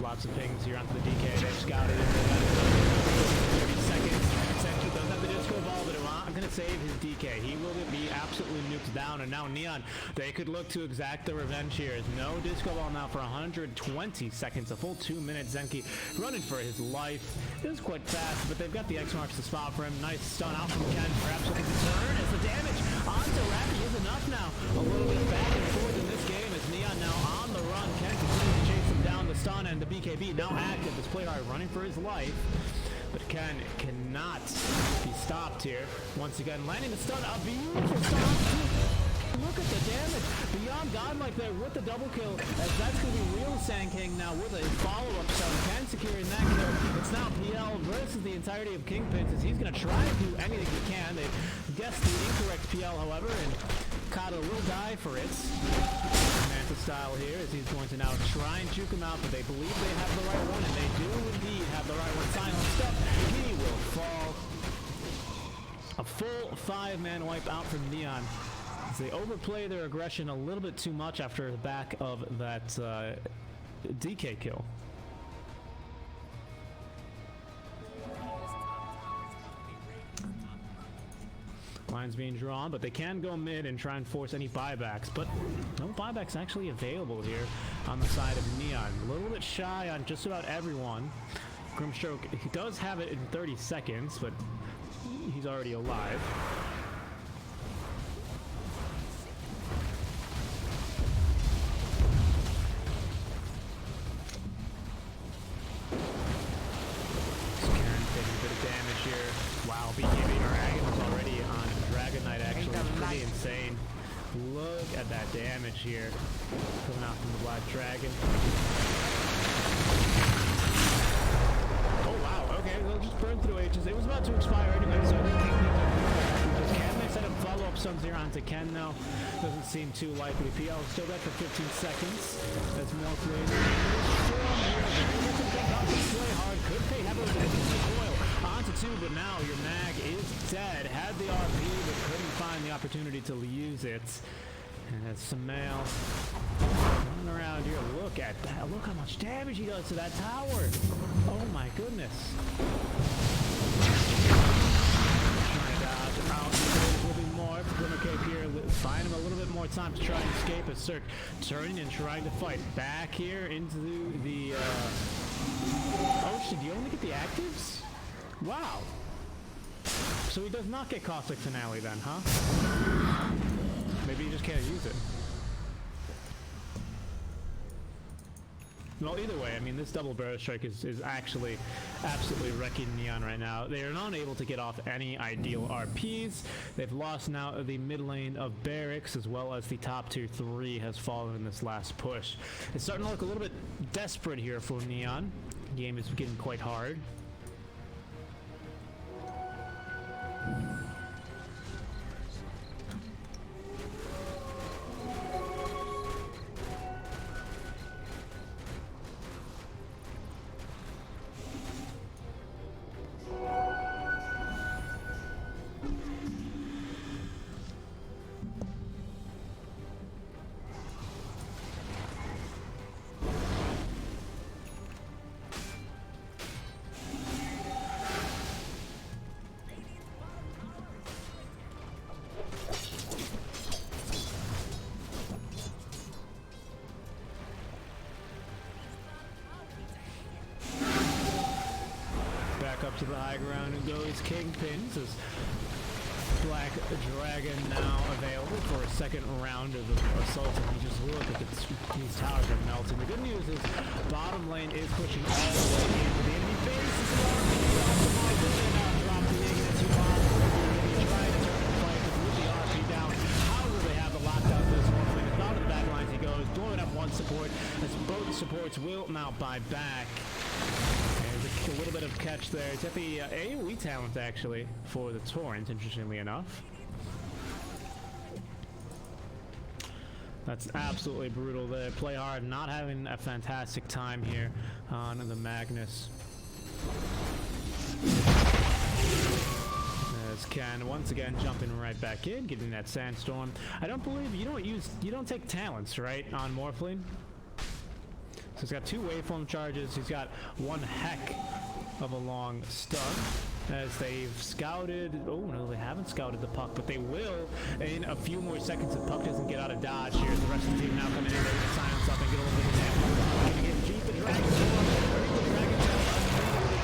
[SPEAKER 4] Lots of pings here onto the DK. They've scouted it. 30 seconds. Essentially does have the disco ball, but I'm going to save his DK. He will be absolutely nuked down. And now Neon, they could look to exact the revenge here. No disco ball now for 120 seconds. A full 2 minutes. Zenki running for his life. It was quite fast, but they've got the X marks to spot for him. Nice stun out from Ken. Perhaps looking to turn as the damage onto Rappi is enough now. A little bit back and forth in this game as Neon now on the run. Ken continues to chase him down. The stun and the BKB now active. This player running for his life. But Ken cannot be stopped here. Once again, landing the stun. A beautiful stun. Look at the damage. Beyond godlike there with the double kill. As that's going to be real Sand King now with a follow-up stun. Ken securing that kill. It's now PL versus the entirety of Kingpin, as he's going to try to do anything he can. They've guessed the incorrect PL, however, and Kata will die for it. Manta style here, as he's going to now try and juke him out, but they believe they have the right one, and they do indeed have the right one. Silent step, he will fall. A full 5-man wipe out from Neon. As they overplay their aggression a little bit too much after the back of that DK kill. Lines being drawn, but they can go mid and try and force any buybacks, but no buybacks actually available here on the side of Neon. A little bit shy on just about everyone. Grimstroke, he does have it in 30 seconds, but he's already alive. Karen taking a bit of damage here. Wow, BKB Dragon was already on Dragon Knight, actually. Pretty insane. Look at that damage here coming out from the Black Dragon. Oh wow, okay, they'll just burn through H's. It was about to expire anyway, so can they set up follow-up stuns here onto Ken now? Doesn't seem too likely. PL is still dead for 15 seconds. That's more play. Play hard, could pay heavily with the coil. Onto 2, but now your mag is dead. Had the RP, but couldn't find the opportunity to use it. And that's Samael running around here. Look at that. Look how much damage he does to that tower. Oh my goodness. Trying to dodge out. A little bit more. Glimmer Cape here. Find him a little bit more time to try and escape as Cirque turning and trying to fight. Back here into the oh shit, do you only get the actives? Wow. So he does not get Caustic Finale then, huh? Maybe he just can't use it. Well, either way, I mean, this double barrel strike is actually absolutely wrecking Neon right now. They are not able to get off any ideal RPs. They've lost now the mid lane of barracks, as well as the top tier 3 has fallen in this last push. It's starting to look a little bit desperate here for Neon. The game is getting quite hard. Up to the high ground goes Kingpin. This Black Dragon now available for a second round of assault. And you just look at these towers are melting. The good news is bottom lane is pushing all the way into the enemy base. Drop the Ignis bomb. Trying to turn the fight with the RP down. How will they have the lockdown for this one? It's not to the back lines he goes, blowing up one support as both supports will now buy back. A little bit of catch there. It's at the AoE talent actually for the Torrent, interestingly enough. That's absolutely brutal there. Play hard, not having a fantastic time here on the Magnus. As Ken once again jumping right back in, getting that Sandstorm. I don't believe you don't take talents, right, on Morphling? So he's got 2 waveform charges. He's got 1 heck of a long stun as they've scouted. Oh no, they haven't scouted the puck, but they will in a few more seconds if puck doesn't get out of dodge here. The rest of the team now coming in. They're going to silence up and get a little bit of damage. Gonna get Jeep the Dragon. The Dragon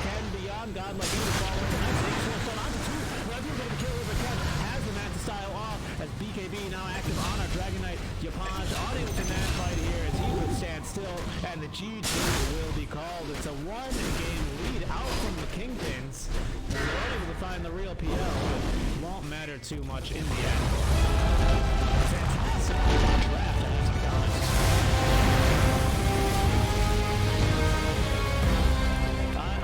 [SPEAKER 4] can beyond godlike. He was falling. Nice X-Force stun onto 2. We're going to kill over Ken. Has the Manta style off as BKB now active on our Dragon Knight. Yapaj unable to man fight here as he would stand still, and the GG will be called. It's a 1-game lead out from the Kingpins. They're able to find the real PL, but won't matter too much in the end. Fantastic draft, I have to be honest.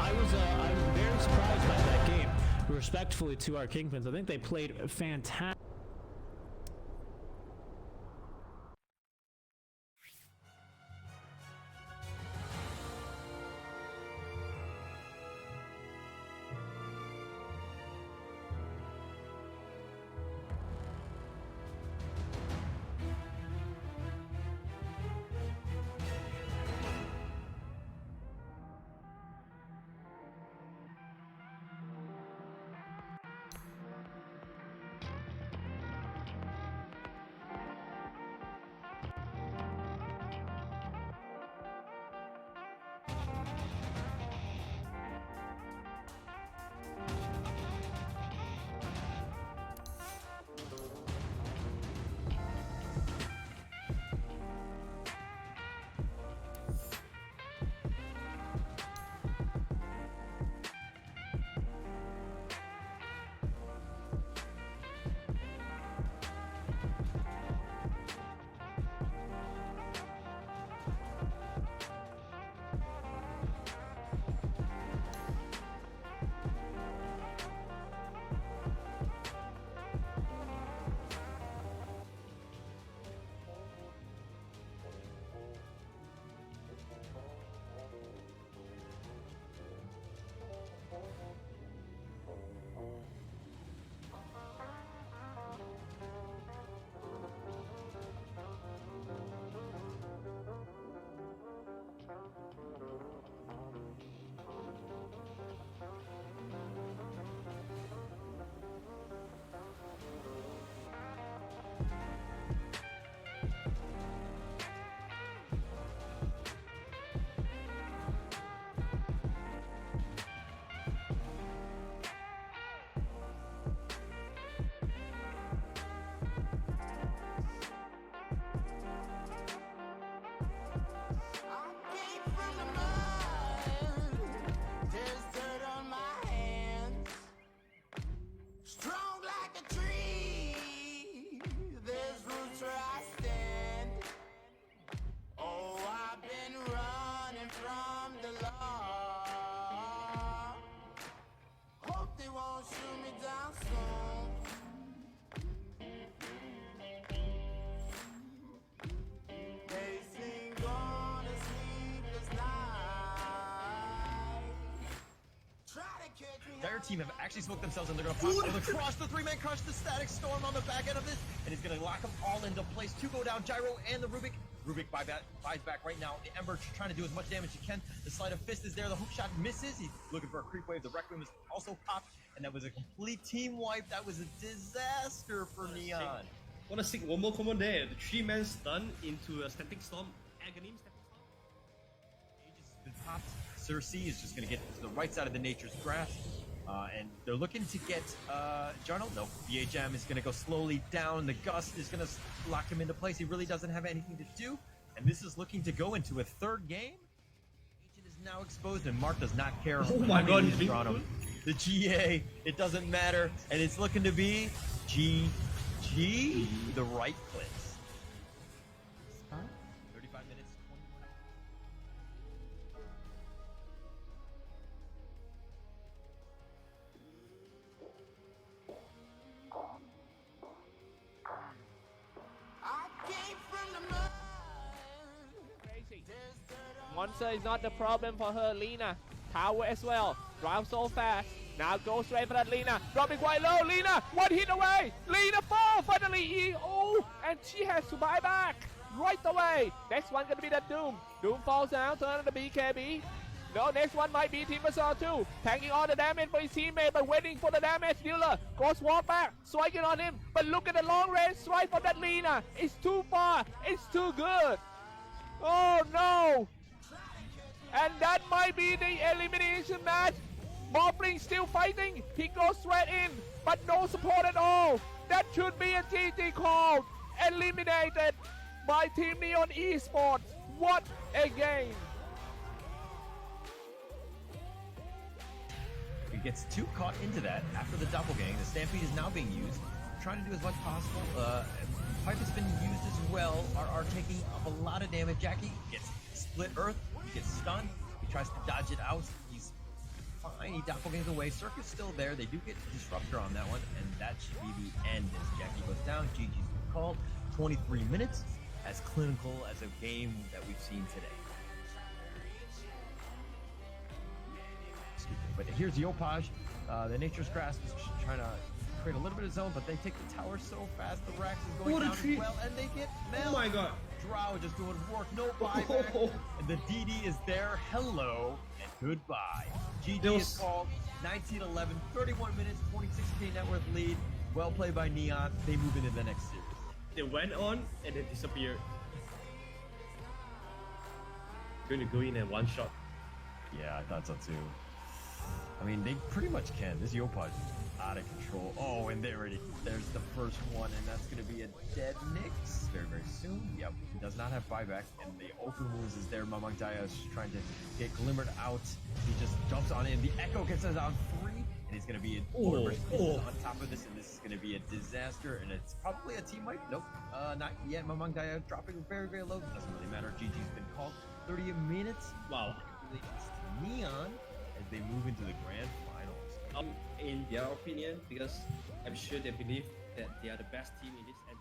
[SPEAKER 4] I'm very surprised by that game. Respectfully to our Kingpins, I think they played fantastic.
[SPEAKER 6] team have actually smoked themselves and they're gonna pop the crush, the 3-man crush, the static storm on the back end of this, and he's gonna lock them all into place. 2 go down, Gyro and the Rubik. Rubik buys back right now. The Ember trying to do as much damage as he can. The Sleight of Fist is there. The hook shot misses. He's looking for a creep wave. The Requiem is also popped, and that was a complete team wipe. That was a disaster for Neon.
[SPEAKER 7] Want to see one more combo there. The 3-man stun into a static storm. Aghanim static storm.
[SPEAKER 6] Aegis has been popped. Cersei is just going to get to the right side of the Nature's Grasp. And they're looking to get Jarno. No, BHM is going to go slowly down. The Gust is going to lock him into place. He really doesn't have anything to do. And this is looking to go into a 3rd game. Agent is now exposed, and Mark does not care.
[SPEAKER 7] Oh my god, he's
[SPEAKER 6] Toronto. The GA, it doesn't matter. And it's looking to be GG, the right place. 35 minutes, 21.
[SPEAKER 8] Monster is not the problem for her. Lina, tower as well. Drive so fast. Now go straight for that Lina. Dropping quite low. Lina, 1 hit away. Lina fall finally. Oh, and she has to buy back right away. Next one gonna be that Doom. Doom falls down. Turn on the BKB. No, next one might be Team Bazaar too. Tanking all the damage for his teammate, but waiting for the damage dealer. Goes walk back, striking on him. But look at the long range strike from that Lina. It's too far. It's too good. Oh no. And that might be the elimination match. Moblin still fighting. He goes straight in, but no support at all. That should be a GG call. Eliminated by Team Neon Esports. What a game.
[SPEAKER 6] He gets too caught into that after the doppelgang. The Stampede is now being used. Trying to do as much possible. Pipe has been used as well. RR taking up a lot of damage. Jackie gets split earth. He gets stunned. He tries to dodge it out. He's fine. He doppelgangs away. Circuit's still there. They do get Disruptor on that one, and that should be the end as Jackie goes down. GG's been called. 23 minutes. As clinical as a game that we've seen today. But here's the Opage. The Nature's Grasp is trying to create a little bit of zone, but they take the tower so fast. The Rax is going down as well, and they get nailed.
[SPEAKER 7] Oh my god.
[SPEAKER 6] Drow just doing work, no buyback. And the DD is there. Hello and goodbye. GG is called. 19-11, 31 minutes, 26k net worth lead. Well played by Neon. They move into the next series.
[SPEAKER 7] They went on and then disappeared. Going to go in and one shot.
[SPEAKER 6] Yeah, I thought so too. I mean, they pretty much can. This Yopaj is out of control. Oh, and there's the first one, and that's going to be a dead Nyx very, very soon. Yep, he does not have buyback, and the open wounds is there. Mamang Daya is trying to get glimmered out. He just jumps on in. The Echo gets us on 3, and he's going to be on top of this, and this is going to be a disaster, and it's probably a team wipe. Nope, not yet. Mamang Daya dropping very, very low. Doesn't really matter. GG's been called. 30 minutes.
[SPEAKER 7] Wow.
[SPEAKER 6] Neon as they move into the grand finals.
[SPEAKER 7] In their opinion, because I'm sure they believe that they are the best team in this entire.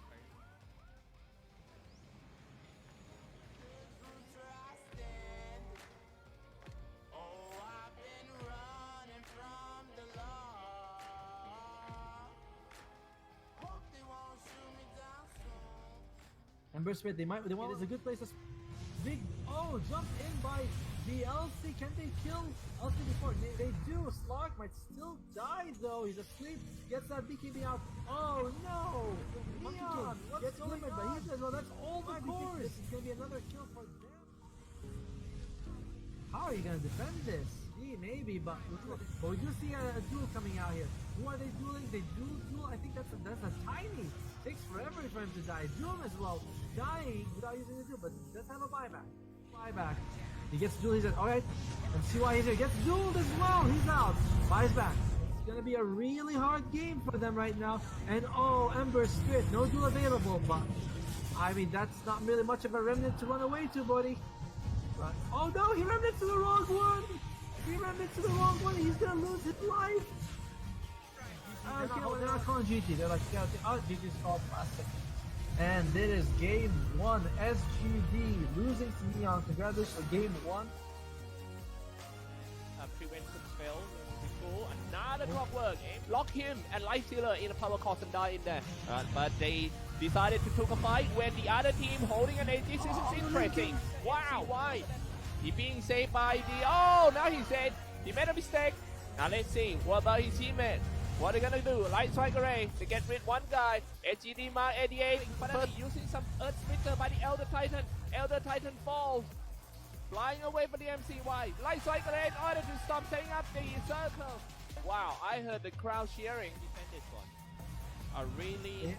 [SPEAKER 9] Ember Spirit, they want. It's a good place to. Big. Oh, jump in by the LC. Can they kill LC before? They do. Slark might still die though. He's asleep. Gets that BKB out. Oh no! Neon gets glimmered, but he says, "Well, that's all the cores." This is gonna be another kill for them. How are you gonna defend this? Maybe, but we do see a duel coming out here. Who are they dueling? They duel. I think that's a tiny. Takes forever for him to die. Doom as well, dying without using the duel, but does have a buyback. He gets duel. He says, "Alright," and see why he's here. Gets dueled as well. He's out. Buys back. It's gonna be a really hard game for them right now. And oh, Ember Spirit, no duel available, but I mean that's not really much of a remnant to run away to, buddy. But oh no, he remnant to the wrong one. He ran into the wrong one. He's gonna lose his life. They're not calling GG. They're like, yeah, GG's called plastic. And it is game 1. SGD losing to Neon. Congratulations for game 1.
[SPEAKER 8] Prevention failed. Oh, another drop work. Lock him and Life Stealer in a power cost and die in there. But they decided to take a fight when the other team holding an AG. This is interesting. Wow, why? He being saved by the... Oh, now he said he made a mistake. Now let's see. What about his teammate? What are they gonna do? Light Strike Array to get rid one guy. SGD Mark 88. First using some Earth Splitter by the Elder Titan. Elder Titan falls. Flying away for the MCY. Light Strike Array in order to stop setting up the circle. Wow, I heard the crowd cheering. Defend this one. A really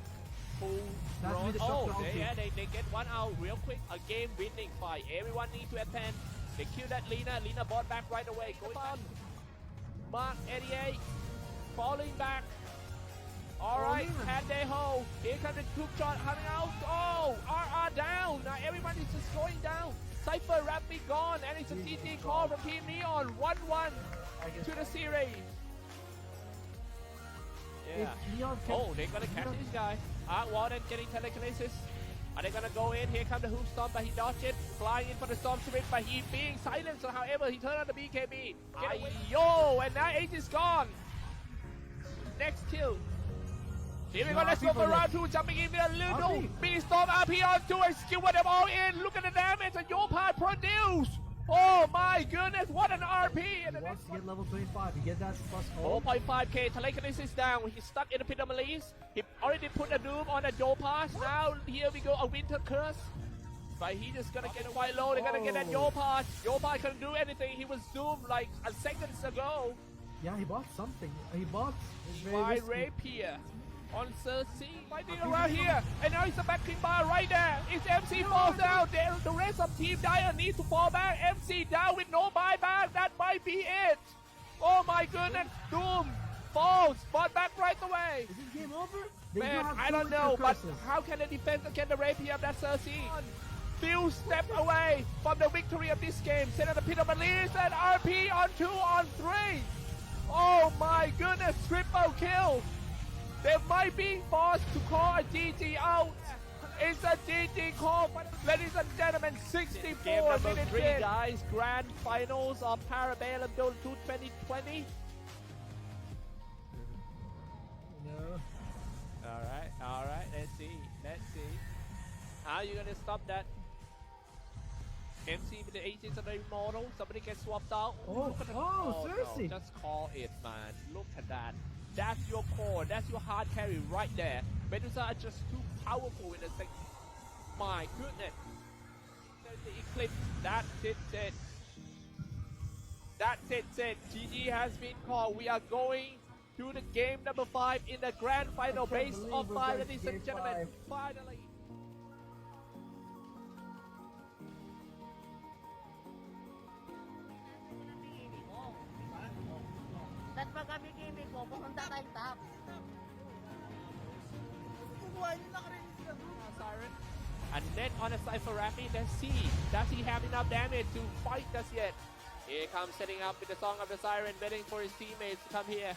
[SPEAKER 8] cool run. Oh, they get one out real quick. A game winning fight. Everyone needs to attend. They kill that Lina. Lina bought back right away. Going on. Mark 88. Falling back. Alright, and they hold. Here comes the hook shot coming out. Oh, RR down. Now everybody's just going down. Cypher rapidly gone, and it's a TT call from Team Neon. 1-1 to the series. Yeah. Oh, they're gonna catch this guy. Warden getting telekinesis. Are they gonna go in? Here comes the hook storm, but he dodged it. Flying in for the storm spirit, but he being silenced. However, he turned on the BKB. Yo, and now Ace is gone. Next kill. Here we go, let's go for round 2, jumping in there, little Beastorm RP on 2 and skewer them all in. Look at the damage that Yopad produced. Oh my goodness, what an RP. And
[SPEAKER 9] he wants to get level 25, you get that plus
[SPEAKER 8] 4.5k, telekinesis down. He's stuck in the pit of Melis. He already put a doom on the Yopad. Now here we go, a winter curse. But he just gonna get quite low, they're gonna get that Yopad. Yopad couldn't do anything, he was zoomed like a seconds ago.
[SPEAKER 9] Yeah, he bought something. He bought
[SPEAKER 8] my rapier on Cersei. Fighting around here. And now it's a backing bar right there. It's MC falls down. The rest of Team Dire needs to fall back. MC down with no buyback. That might be it. Oh my goodness. Doom falls. Bought back right away.
[SPEAKER 9] Is this game over?
[SPEAKER 8] Man, I don't know. But how can they defend against the rapier of that Cersei? Few steps away from the victory of this game. Set at the pit of Melis and RP on 2 on 3. Oh my goodness, triple kill. They might be forced to call a GG out. It's a GG call, ladies and gentlemen. 64 game number 3, guys. Grand finals of Parabellum Dota 2 2020.
[SPEAKER 9] No.
[SPEAKER 8] All right. Let's see. How are you gonna stop that? MC with the 18th of the immortal. Somebody gets swapped out.
[SPEAKER 9] Cersei.
[SPEAKER 8] No, just call it, man. Look at that. That's your core. That's your hard carry right there. Medusa are just too powerful in the second. My goodness. There's the Eclipse. That's it. That's it. GG has been called. We are going to the game number 5 in the grand final base of 5, ladies and gentlemen. Finally.
[SPEAKER 10] At pag kami gaming ko, pumunta tayo top.
[SPEAKER 8] Siren. And then on a Cypher Rapid, let's see. Does he have enough damage to fight us yet? Here comes setting up with the Song of the Siren, waiting for his teammates to come here.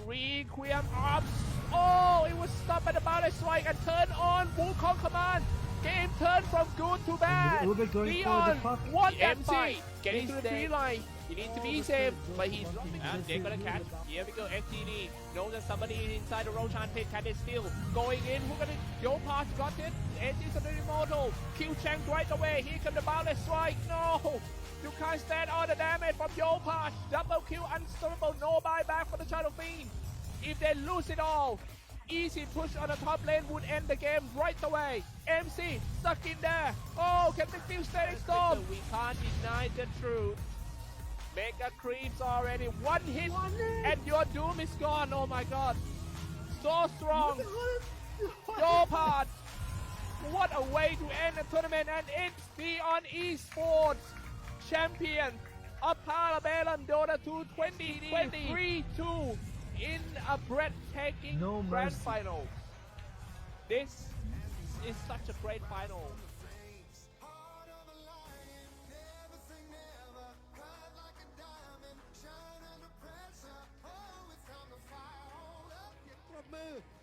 [SPEAKER 8] Requiem Ops. Oh, it was stopped by the Ballet Strike and turned on Wukong Command. Game turned from good to bad. Leon, what MC? Getting to the tree line. He needs to be safe, but he's and they're gonna catch. Here we go, FTD. Knows that somebody is inside the Roshan pit. Can they steal? Going in, who's gonna go past? Got it. Edges of the immortal. Kill Chang right away. Here comes the Ballet Strike. No! You can't stand all the damage from Yopad. Double kill, unstoppable. No buyback for the Shadow Fiend. If they lose it all, easy push on the top lane would end the game right away. MC stuck in there. Oh, can they still stay storm? We can't deny the truth. Mega creeps already. One hit and your doom is gone. Oh my god. So strong. Yopad. What a way to end the tournament. And it's Neon Esports champion of Parabellum Dota 2 2023-2 in a breathtaking grand final. This is such a great final.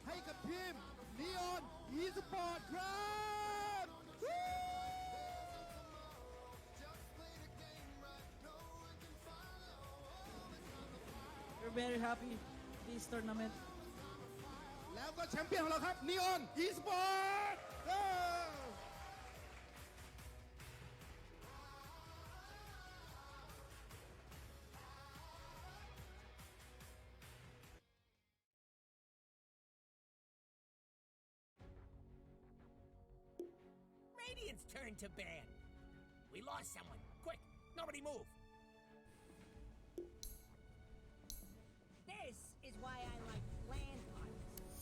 [SPEAKER 1] Hey, Kingpin, Neon Esports, crowd!
[SPEAKER 9] very happy this tournament.
[SPEAKER 1] แล้วก็แชมเปี้ยนของเราครับ Neon Esports
[SPEAKER 11] Radiant's turn to ban. We lost someone. Quick, nobody move. This is why I like land hunters.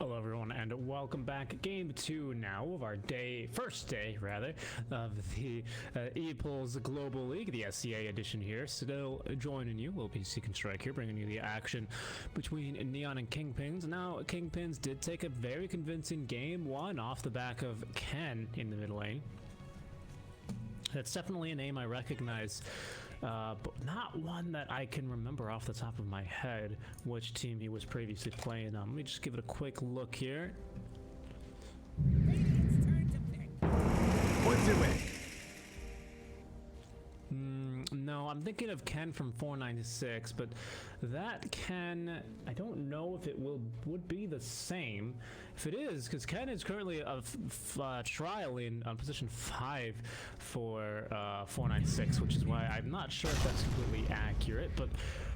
[SPEAKER 4] Hello everyone and welcome back. Game 2 now of our first day of the Epulze Global League, the SCA edition here. Still joining you will be Seek and Strike here, bringing you the action between Neon and Kingpins. Now, Kingpins did take a very convincing game 1 off the back of Ken in the mid lane. That's definitely a name I recognize, but not one that I can remember off the top of my head which team he was previously playing on. Let me just give it a quick look here.
[SPEAKER 11] What's it with?
[SPEAKER 4] No, I'm thinking of Ken from 496, but that Ken, I don't know if it would be the same. If it is, because Ken is currently trialing on position 5 for 496, which is why I'm not sure if that's completely accurate. But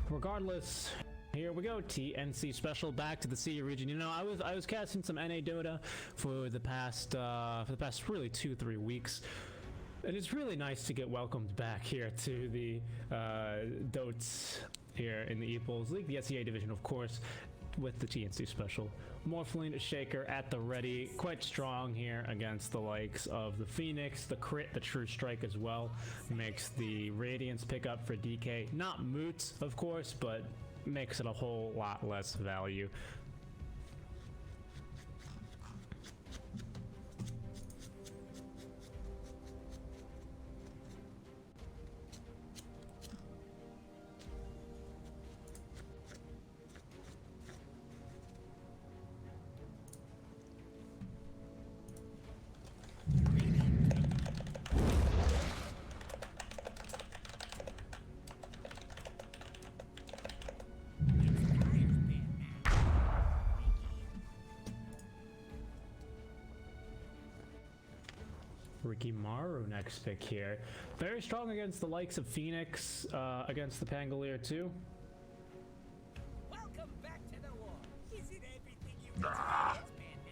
[SPEAKER 4] regardless, here we go. TNC special back to the CE region. You know, I was casting some NA Dota for the past really 2-3 weeks. And it's really nice to get welcomed back here to the Dotes here in the Epulze League, the SEA division, of course, with the TNC special. Morphling Shaker at the ready, quite strong here against the likes of the Phoenix, the crit, the True Strike as well. Makes the Radiance pick up for DK. Not moot, of course, but makes it a whole lot less value. Ricky Maru next pick here. Very strong against the likes of Phoenix, against the Pangolier too.
[SPEAKER 11] Welcome back to the war. Is it everything you want to be, man, now?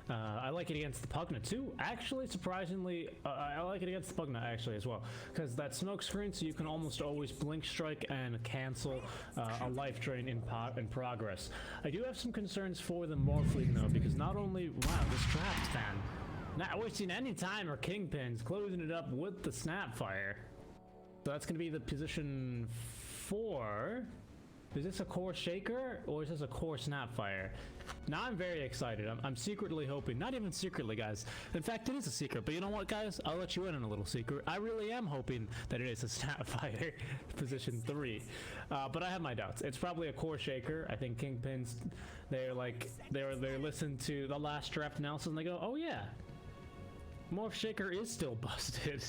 [SPEAKER 4] I like it against the Pugna too. Actually, surprisingly, I like it against the Pugna actually as well, because that smoke screen, so you can almost always blink strike and cancel a life drain in progress. I do have some concerns for the Morphling though, because not only, wow, this Trapped fan, not wasting any time or Kingpins, closing it up with the Snapfire. So that's going to be the position 4. Is this a core Shaker or is this a core Snapfire? Now I'm very excited. I'm secretly hoping, not even secretly guys, in fact it is a secret, but you know what guys, I'll let you in on a little secret. I really am hoping that it is a Snapfire position 3, but I have my doubts. It's probably a core Shaker. I think Kingpins, they listen to the last draft analysis and they go, oh yeah, Morph Shaker is still busted.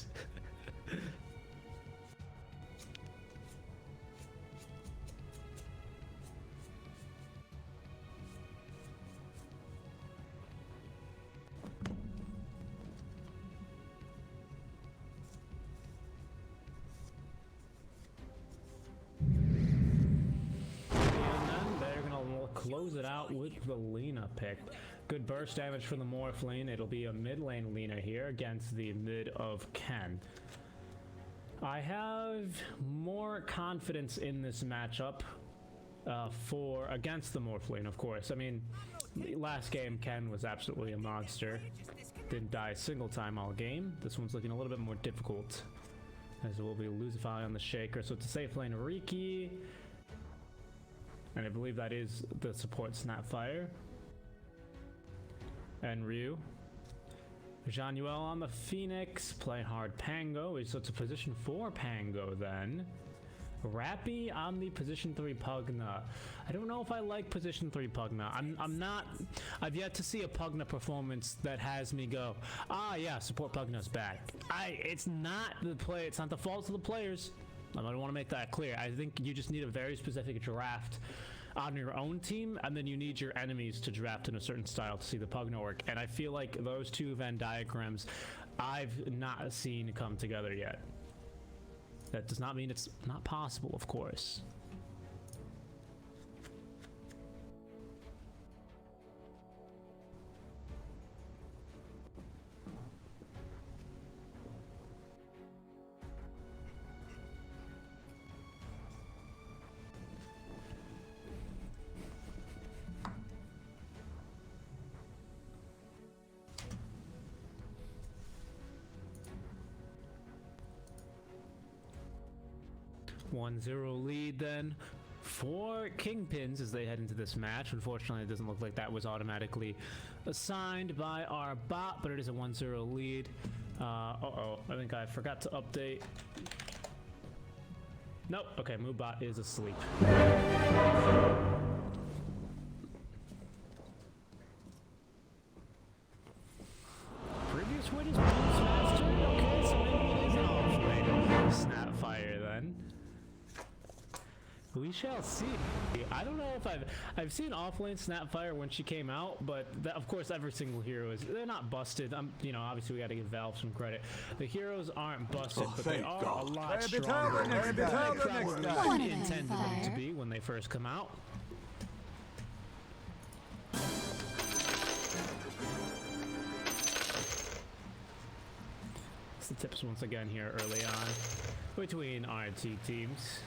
[SPEAKER 4] Close it out with the Lina pick. Good burst damage from the Morph lane. It'll be a mid lane Lina here against the mid of Ken. I have more confidence in this matchup against the Morph lane, of course. I mean, last game Ken was absolutely a monster. Didn't die a single time all game. This one's looking a little bit more difficult, as it will be Lucify on the Shaker. So it's a safe lane Riki. And I believe that is the support Snapfire. And Ryu. Januel on the Phoenix. Play hard Pango. So it's a position 4 Pango then. Rappy on the position 3 Pugna. I don't know if I like position 3 Pugna. I've yet to see a Pugna performance that has me go, ah yeah, support Pugna's back. It's not the fault of the players. I want to make that clear. I think you just need a very specific draft on your own team, and then you need your enemies to draft in a certain style to see the Pugna work. And I feel like those two Venn diagrams I've not seen come together yet. That does not mean it's not possible, of course. 1-0 lead then for Kingpins as they head into this match. Unfortunately, it doesn't look like that was automatically assigned by our bot, but it is a 1-0 lead. Uh-oh, I think I forgot to update. Nope, okay, MoveBot is asleep. Previous win is Boost Master. Okay, so maybe it is an off-lane Snapfire then. We shall see. I don't know if I've seen offlane Snapfire when she came out, but of course every single hero is, they're not busted. You know, obviously we got to give Valve some credit. The heroes aren't busted, but they are a lot stronger than they intended them to be when they first come out. It's the tips once again here early on between our two teams.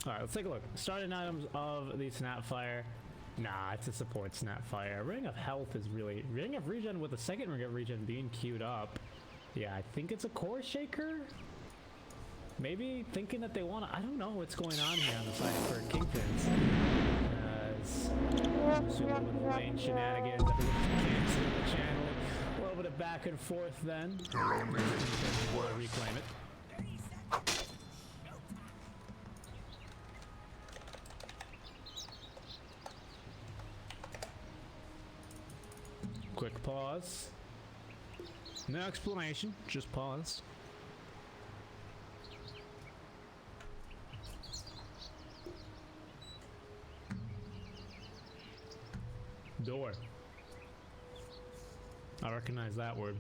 [SPEAKER 4] Alright, let's take a look. Starting items of the Snapfire. Nah, it's a support Snapfire. Ring of Health is really... Ring of Regen with the second Ring of Regen being queued up. Yeah, I think it's a Core Shaker? Maybe thinking that they want to... I don't know what's going on here on the side for Kingpins. As... I'm assuming a little lane shenanigans. I think it's cancel the channel. A little bit of back and forth then. We'll reclaim it. Quick pause. No explanation, just pause. Door. I recognize that word.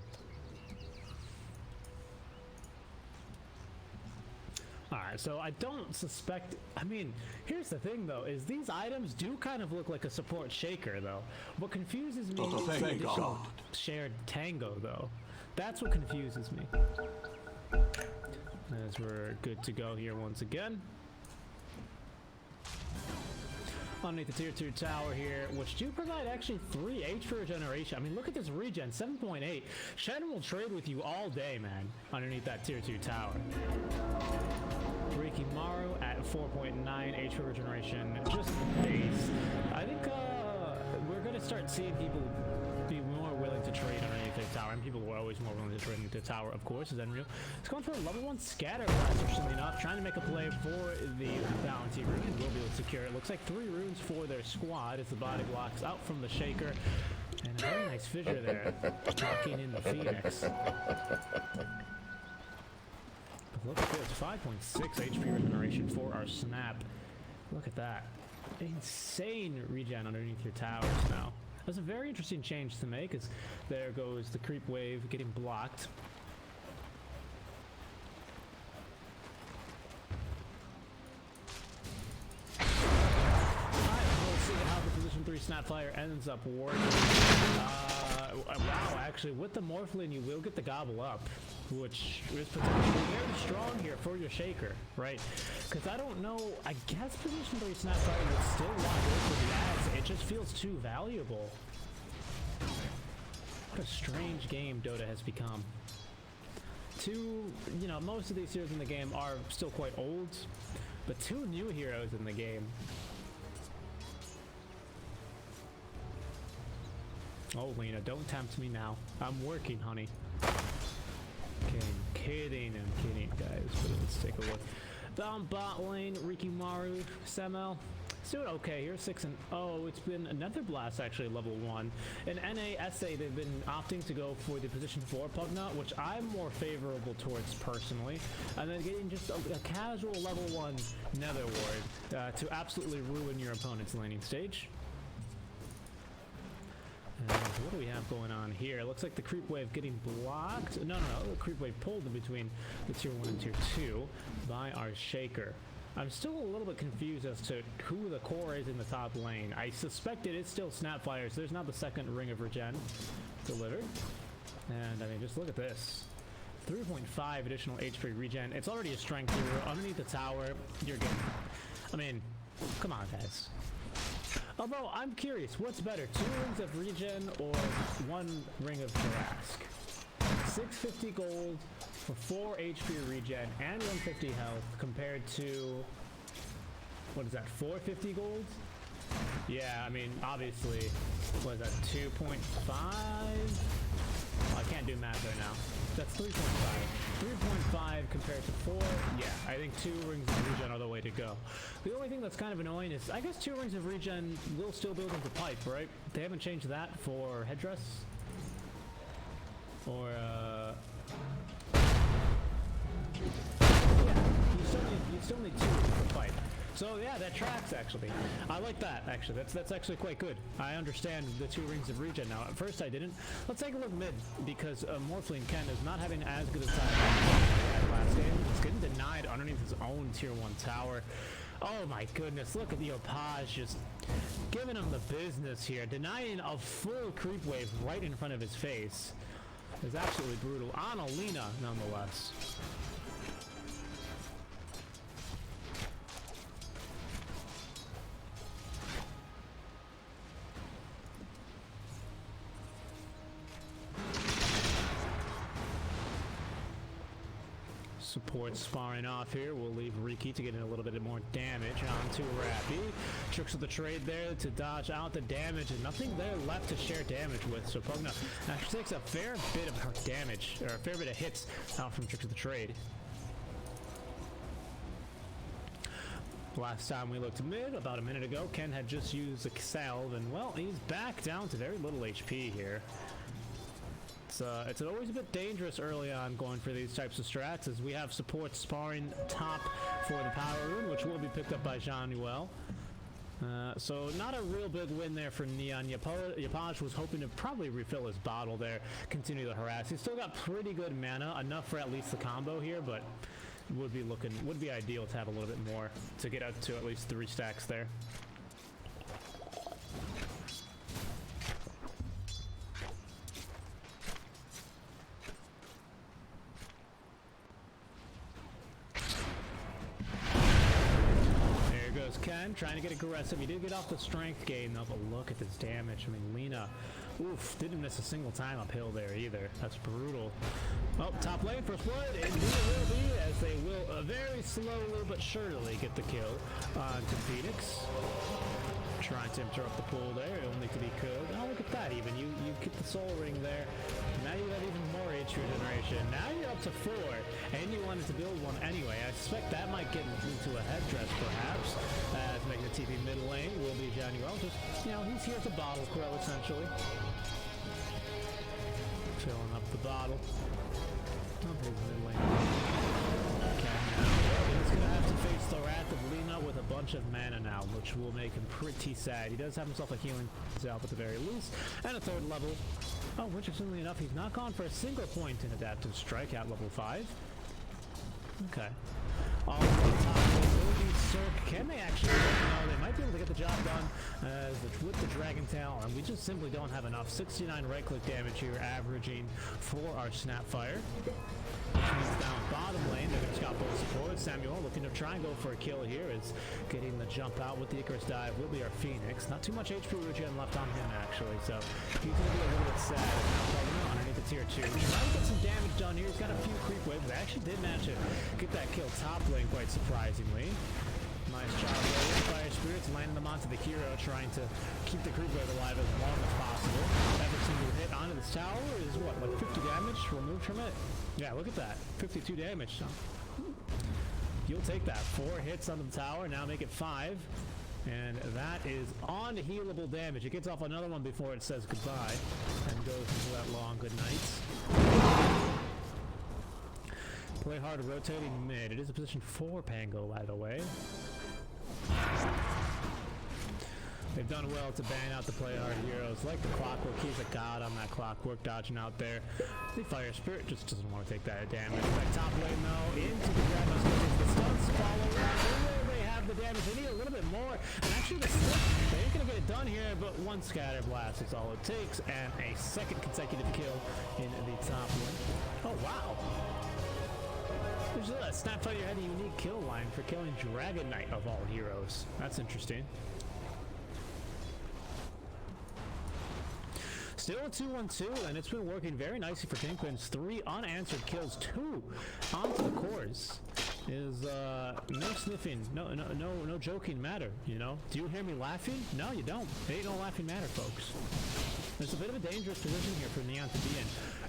[SPEAKER 4] Alright, so I don't suspect... I mean, here's the thing though, is these items do kind of look like a support shaker though. What confuses me is the additional shared tango though. That's what confuses me. As we're good to go here once again. Underneath the tier 2 tower here, which do provide actually 3 HP regeneration. I mean, look at this regen, 7.8. Shen will trade with you all day, man, underneath that tier 2 tower. Rikimaru at 4.9 HP regeneration, just base. I think we're going to start seeing people be more willing to trade underneath the tower, and people were always more willing to trade underneath the tower, of course, is Enreal. It's going for a level 1 scatter blast, interestingly enough, trying to make a play for the bounty rune, and will be able to secure it. Looks like 3 runes for their squad as the body blocks out from the shaker, and a very nice fissure there, locking in the Phoenix. Look at this, 5.6 HP regeneration for our Snap. Look at that. Insane regen underneath your towers now. That's a very interesting change to make, as there goes the creep wave getting blocked. We'll see how the position 3 Snapfire ends up working. Wow, actually, with the Morphling, you will get the gobble up, which is potentially very strong here for your shaker, right? Because I don't know, I guess position 3 Snapfire would still want to go for the ads. It just feels too valuable. What a strange game Dota has become. You know, most of these heroes in the game are still quite old, but 2 new heroes in the game. Oh, Lena, don't tempt me now. I'm working, honey. Kidding, I'm kidding, guys. But let's take a look. Down bot lane, Rikimaru, Semel. It's doing okay here, 6-0. It's been another blast, actually, level 1. In NASA, they've been opting to go for the position 4 Pugna, which I'm more favorable towards personally. And then getting just a casual level 1 Nether Ward to absolutely ruin your opponent's laning stage. And what do we have going on here? It looks like the creep wave getting blocked. No, the creep wave pulled in between the tier 1 and tier 2 by our shaker. I'm still a little bit confused as to who the core is in the top lane. I suspect it is still Snapfire, so there's not the second ring of regen delivered. And I mean, just look at this. 3.5 additional HP regen. It's already a strength hero. Underneath the tower, you're getting... I mean, come on, guys. Although, I'm curious, what's better, 2 rings of regen or 1 ring of Jurask? 650 gold for 4 HP regen and 150 health compared to, what is that, 450 gold? Yeah, I mean, obviously, what is that, 2.5? I can't do math right now. That's 3.5. 3.5 compared to 4. Yeah, I think 2 rings of regen are the way to go. The only thing that's kind of annoying is, I guess 2 rings of regen will still build into pipe, right? They haven't changed that for headdress? Or, yeah, you still need 2 for pipe. So yeah, that tracks actually. I like that actually. That's actually quite good. I understand the 2 rings of regen now. At first I didn't. Let's take a look mid because Morphling Ken is not having as good a time as last game. He's getting denied underneath his own tier 1 tower. Oh my goodness, look at the Epulze just giving him the business here. Denying a full creep wave right in front of his face is absolutely brutal. On Alina nonetheless. Support sparring off here. We'll leave Riki to get in a little bit more damage onto Rappy. Tricks of the trade there to dodge out the damage, and nothing there left to share damage with. So Pugna actually takes a fair bit of damage, or a fair bit of hits out from Tricks of the trade. Last time we looked mid, about a minute ago, Ken had just used a salve, and well, he's back down to very little HP here. It's always a bit dangerous early on going for these types of strats, as we have support sparring top for the power rune, which will be picked up by Jean-Noel. So not a real big win there for Neon. Epulze was hoping to probably refill his bottle there, continue to harass. He's still got pretty good mana, enough for at least the combo here, but would be ideal to have a little bit more to get up to at least 3 stacks there. Ken trying to get aggressive. He did get off the strength gain though, but look at this damage. I mean, Lina, oof, didn't miss a single time uphill there either. That's brutal. Oh, top lane, first blood, and Lina will be, as they will very slowly but surely get the kill onto Phoenix. Trying to interrupt the pull there, only to be killed. Oh, look at that, even. You get the soul ring there. Now you have even more HP regeneration. Now you're up to 4, and you wanted to build one anyway. I suspect that might get into a headdress, perhaps, as making the TP mid lane will be Jean-Noel. Just, you know, he's here to bottle crow, essentially. Filling up the bottle. Oh, his mid lane. Okay, now he's going to have to face the wrath of Lina with a bunch of mana now, which will make him pretty sad. He does have himself a healing zelf at the very least, and a 3rd level. Oh, interestingly enough, he's not gone for a single point in adaptive strike at level 5. Okay. All the top will be Cirque. Can they actually? No, they might be able to get the job done with the Dragon Tail, and we just simply don't have enough. 69 right-click damage here, averaging for our Snapfire. Which means down bottom lane, they're going to got both support. Samuel looking to try and go for a kill here, is getting the jump out with the Icarus dive will be our Phoenix. Not too much HP regen left on him, actually, so he's going to be a little bit sad. Underneath the tier 2. Trying to get some damage done here. He's got a few creep waves. They actually did manage to get that kill top lane, quite surprisingly. Nice job there. Fire Spirits landing them onto the hero, trying to keep the creep wave alive as long as possible. Every single hit onto this tower is what, like 50 damage removed from it? Yeah, look at that. 52 damage. You'll take that. 4 hits on the tower, now make it 5. And that is on healable damage. It gets off another one before it says goodbye and goes into that long good night. Play hard rotating mid. It is a position 4 Pango, by the way. They've done well to ban out the play hard heroes like the Clockwork. He's a god on that Clockwork, dodging out there. The Fire Spirit just doesn't want to take that damage. That top lane though, into the Grandma's the stuns follow around. They have the damage. They need a little bit more. And actually the stick, they ain't gonna get it done here, but 1 scatter blast is all it takes, and a 2nd consecutive kill in the top lane. Oh wow. Snapfire had a unique kill line for killing Dragon Knight of all heroes. That's interesting. Still a 2-1-2, and it's been working very nicely for Kingpin's 3 unanswered kills, 2 onto the cores. Is no sniffing, no joking matter, you know? Do you hear me laughing? No, you don't. It ain't no laughing matter, folks. It's a bit of a dangerous position here for Neon to be in.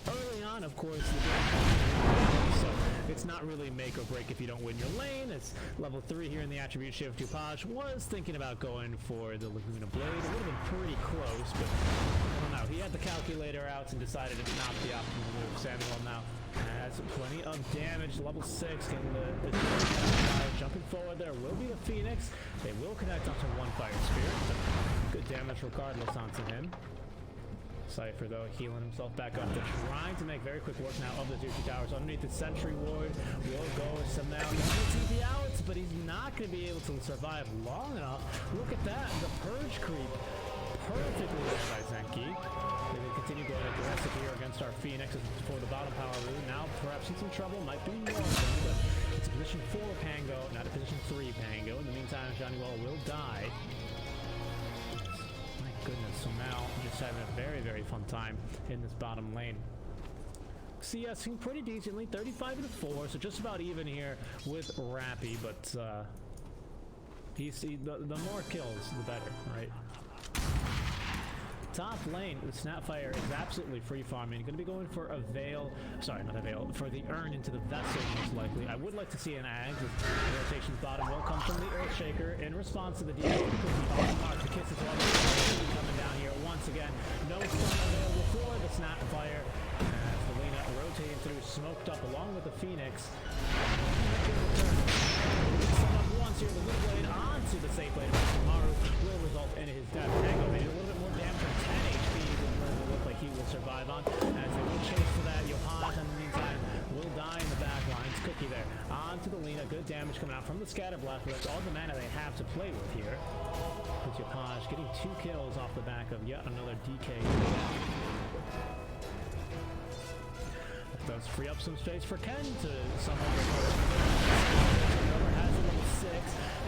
[SPEAKER 4] Early on, of course, the game, so it's not really make or break if you don't win your lane. It's level 3 here in the attribute shift. Epulze was thinking about going for the Laguna Blade. It would have been pretty close, but I don't know. He had the calculator out and decided it's not the optimal move. Samuel now has plenty of damage. Level 6, getting the jumping forward. There will be the Phoenix. They will connect onto one Fire Spirit, but good damage regardless onto him. Cypher, though, healing himself back up. They're trying to make very quick work now of the two towers. Underneath the Sentry Ward will go some now. TP out, but he's not going to be able to survive long enough. Look at that, the Purge creep. Perfectly done by Zenki. They will continue going aggressive here against our Phoenix for the bottom power route. Now, perhaps in some trouble, might be more, but it's a position 4 Pango, not a position 3 Pango. In the meantime, Johnny Well will die. Goodness, so now just having a very, very fun time in this bottom lane. CSing pretty decently, 35-4, so just about even here with Rappy, but the more kills, the better, right? Top lane, the Snapfire is absolutely free farming. Going to be going for a Veil, sorry, not a Veil, for the Urn into the Vessel, most likely. I would like to see an Ag. The rotation's bottom will come from the Earthshaker in response to the DA. The Kiss is coming down here once again. No stun available for the Snapfire. As Selena rotating through, smoked up along with the Phoenix. Once here, the Blue Blade onto the safe blade. Maru will result in his death. Tango made a little bit more damage from 10 HP than it look like he will survive on. As they will chase for that, Johan in the meantime will die in the back lines. Cookie there onto the Lina. Good damage coming out from the Scatter Blast, but that's all the mana they have to play with here. With Johan getting 2 kills off the back of yet another DK. That does free up some space for Ken to somehow has a level 6.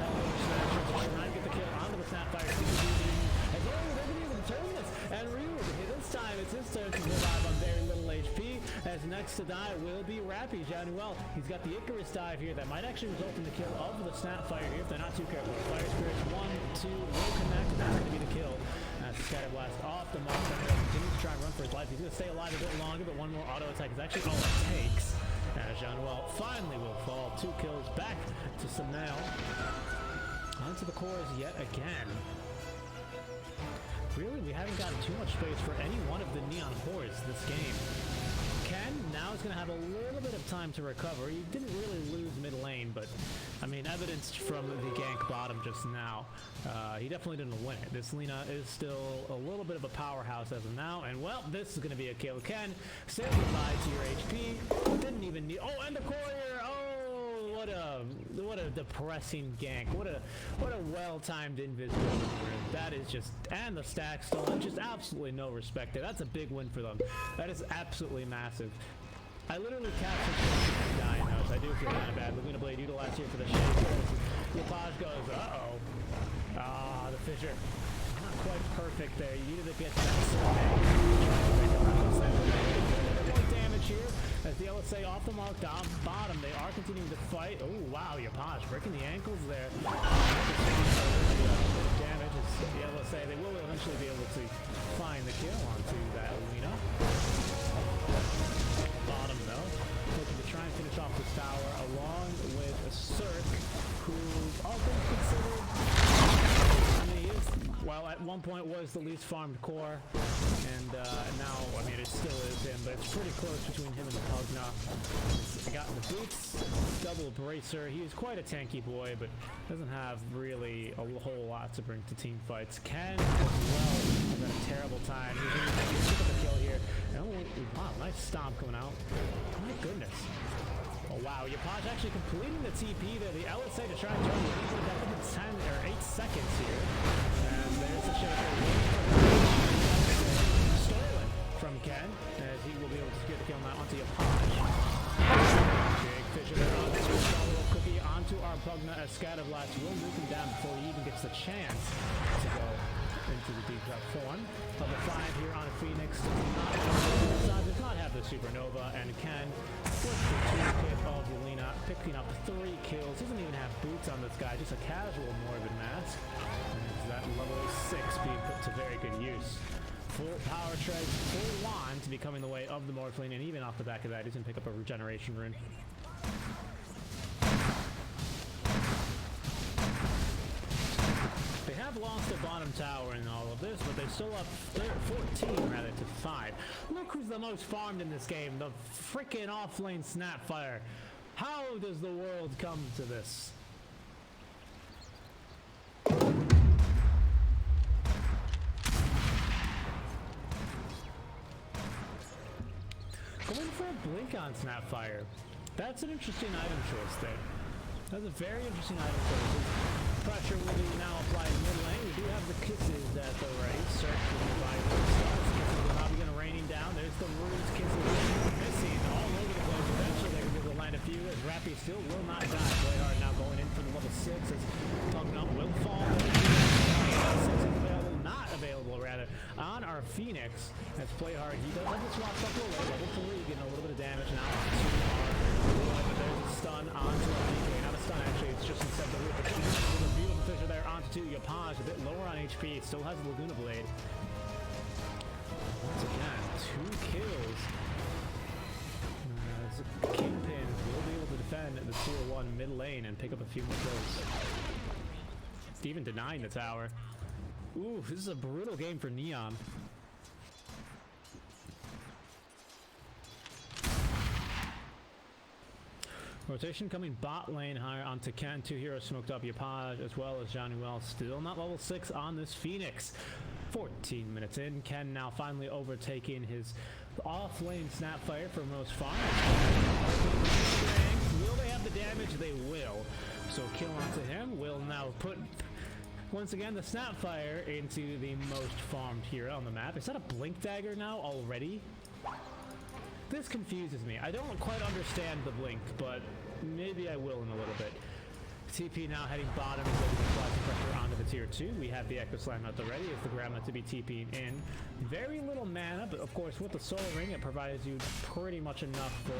[SPEAKER 4] Elevator Smasher trying to get the kill onto the Snapfire. As long as they're going to be able to turn this. And Ryu, this time it's his turn to survive on very little HP. As next to die will be Rappy. Johnny Well, he's got the Icarus dive here that might actually result in the kill of the Snapfire here if they're not too careful. Fire Spirits 1, 2 will connect. That's going to be the kill. As the Scatter Blast off the mark. Continues to try and run for his life. He's going to stay alive a bit longer, but one more auto attack is actually all it takes. As Jean-Noel finally will fall. 2 kills back to Samel. Onto the cores yet again. Really, we haven't gotten too much space for any one of the Neon Hordes this game. Ken now is going to have a little bit of time to recover. He didn't really lose mid lane, but I mean, evidenced from the gank bottom just now, he definitely didn't win it. This Lina is still a little bit of a powerhouse as of now, and well, this is going to be a kill. Ken, say goodbye to your HP. Didn't even need. Oh, and the courier. Oh, what a depressing gank. What a well-timed invisible maneuver. That is just, and the stack stolen, just absolutely no respect there. That's a big win for them. That is absolutely massive. I literally captured dying notes. I do feel kind of bad. Laguna Blade utilized here for the shake. Epulze goes, uh-oh. Ah, the fissure. Not quite perfect there. You needed to get that damage here as the LSA off the mark down bottom. They are continuing to fight. Oh, wow, Epulze breaking the ankles there. Damage is the LSA. They will eventually be able to find the kill onto that Lina. Bottom though, looking to try and finish off this tower along with a Cirque, who's all been considered, I mean, he is, well, at one point was the least farmed core, and now, I mean, it still is him, but it's pretty close between him and the Pugna. I got the boots, double bracer. He's quite a tanky boy, but doesn't have really a whole lot to bring to team fights. Ken, as well, has had a terrible time. He's going to pick up the kill here. Oh, wow, nice stomp coming out. My goodness. Oh, wow, Epulze actually completing the TP there. The LSA to try and turn the lead back up in 10 or 8 seconds here. And there's the shaker. Stolen from Ken, as he will be able to get the kill now onto Epulze. Big Fisher there on this little cookie onto our Pugna as Scatter Blast will nuke him down before he even gets the chance to go and into the deep drop form. Level 5 here on a Phoenix does not have the Supernova and can push the toolkit of Yelena, picking up 3 kills. Doesn't even have boots on this guy, just a casual Morbid Mask. And is that level 6 being put to very good use. Full power treads, full wand to be coming the way of the Morphling, and even off the back of that, he's going to pick up a regeneration rune. They have lost the bottom tower in all of this, but they're still up 14 rather to 5. Look who's the most farmed in this game, the freaking off-lane Snapfire. How does the world come to this? Going for a blink on Snapfire. That's an interesting item choice there. That's a very interesting item choice. Pressure will be now applied in mid lane. We do have the kisses at the right. Search for the revival stars. Kisses will now begin raining down. There's the roots. Kisses missing all over the place. Eventually they're going to be able to land a few as Rappy still will not die. Playhard now going in for the level 6 as Tugging Up will fall. 6 is available, not available rather, on our Phoenix. As Playhard, he does have the swap buckle away. Level 3 getting a little bit of damage now. But there's a stun onto our DK. Not a stun actually, it's just instead of the roof. But with a beautiful fissure there onto Epulze, a bit lower on HP, still has the Laguna Blade. Once again, 2 kills. Kingpin will be able to defend the tier 1 mid lane and pick up a few more kills. Even denying the tower. Ooh, this is a brutal game for Neon. Rotation coming bot lane higher onto Ken. 2 heroes smoked up Epulze as well as Johnny Wells. Still not level 6 on this Phoenix. 14 minutes in. Ken now finally overtaking his off-lane Snapfire for most farm. Will they have the damage? They will. So kill onto him will now put, once again, the Snapfire into the most farmed hero on the map. Is that a Blink Dagger now already? This confuses me. I don't quite understand the blink, but maybe I will in a little bit. TP now heading bottom, is able to apply some pressure onto the tier 2. We have the Echo Slam at the ready as the Grandma to be TPing in. Very little mana, but of course with the Soul Ring, it provides you pretty much enough for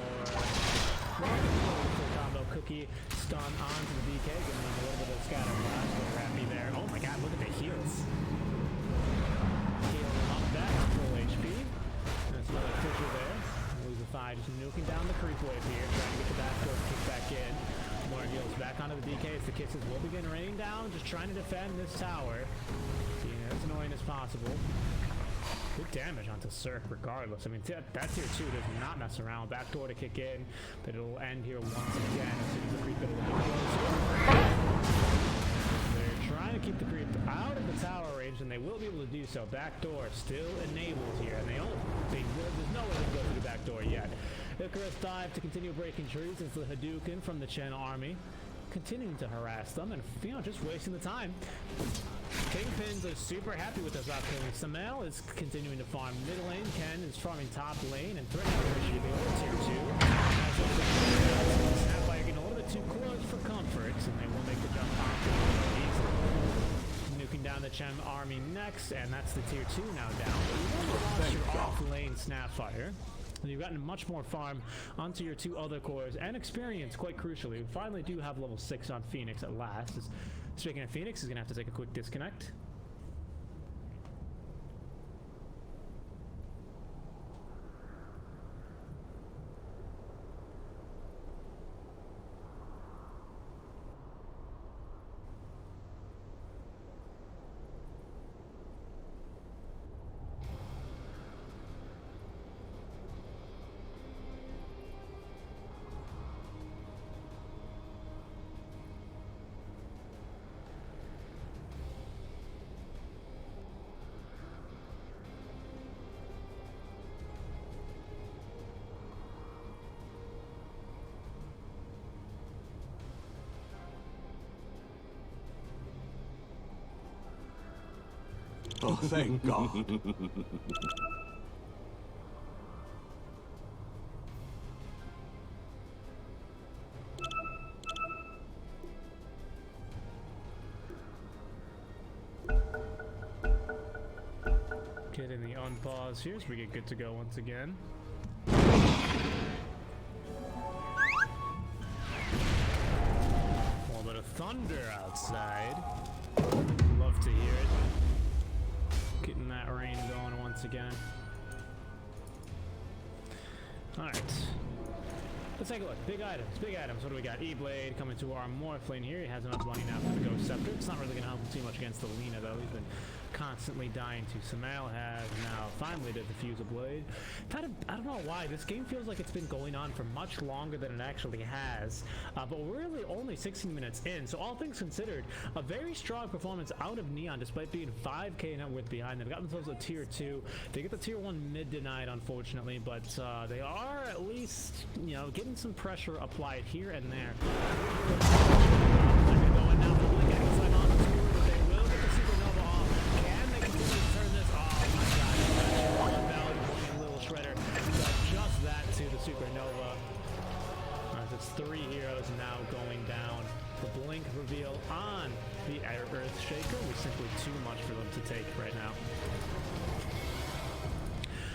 [SPEAKER 4] combo. Cookie stun onto the DK, giving them a little bit of scatter blast. But Rappy there. Oh my god, look at the heals. Heal up back, full HP. That's another fissure there. Just nuking down the creep wave here, trying to get the backdoor to kick back in. More heals back onto the DK as the kisses will begin raining down, just trying to defend this tower. Being as annoying as possible. Good damage onto Cirque regardless. I mean, that tier 2 does not mess around. Backdoor to kick in, but it'll end here once again as soon as the creep bit a little bit closer. They're trying to keep the creep out of the tower range, and they will be able to do so. Backdoor still enabled here, and there's no way to go through the backdoor yet. Icarus dive to continue breaking trees as the Hadouken from the Chen army continuing to harass them and, just wasting the time. Kingpins are super happy with this upcoming. Samel is continuing to farm mid lane. Ken is farming top lane and threatening to push you over tier 2. Snapfire getting a little bit too close for comfort, and they will make the jump easily. Nuking down the Chen army next, and that's the tier 2 now down. But you've lost your off lane Snapfire. You've gotten much more farm onto your 2 other cores and experience, quite crucially. We finally do have level 6 on Phoenix at last. Speaking of Phoenix, he's going to have to take a quick disconnect.
[SPEAKER 12] Oh, thank God.
[SPEAKER 4] Getting the unpause here so we get good to go once again. A little bit of thunder outside. Love to hear it. Getting that rain going once again. Alright. Let's take a look. Big items, big items. What do we got? E-Blade coming to our Morph lane here. He has enough money now for the Ghost Scepter. It's not really going to help him too much against the Lina, though. He's been constantly dying to. Samal has now finally did defuse a blade. I don't know why. This game feels like it's been going on for much longer than it actually has. But we're really only 16 minutes in. So all things considered, a very strong performance out of Neon despite being 5k net worth behind. They've got themselves a tier 2. They get the tier 1 mid denied, unfortunately, but they are at least, you know, getting some pressure applied here and there. Supernova. It's 3 heroes now going down. The blink reveal on the Earth Shaker was simply too much for them to take right now.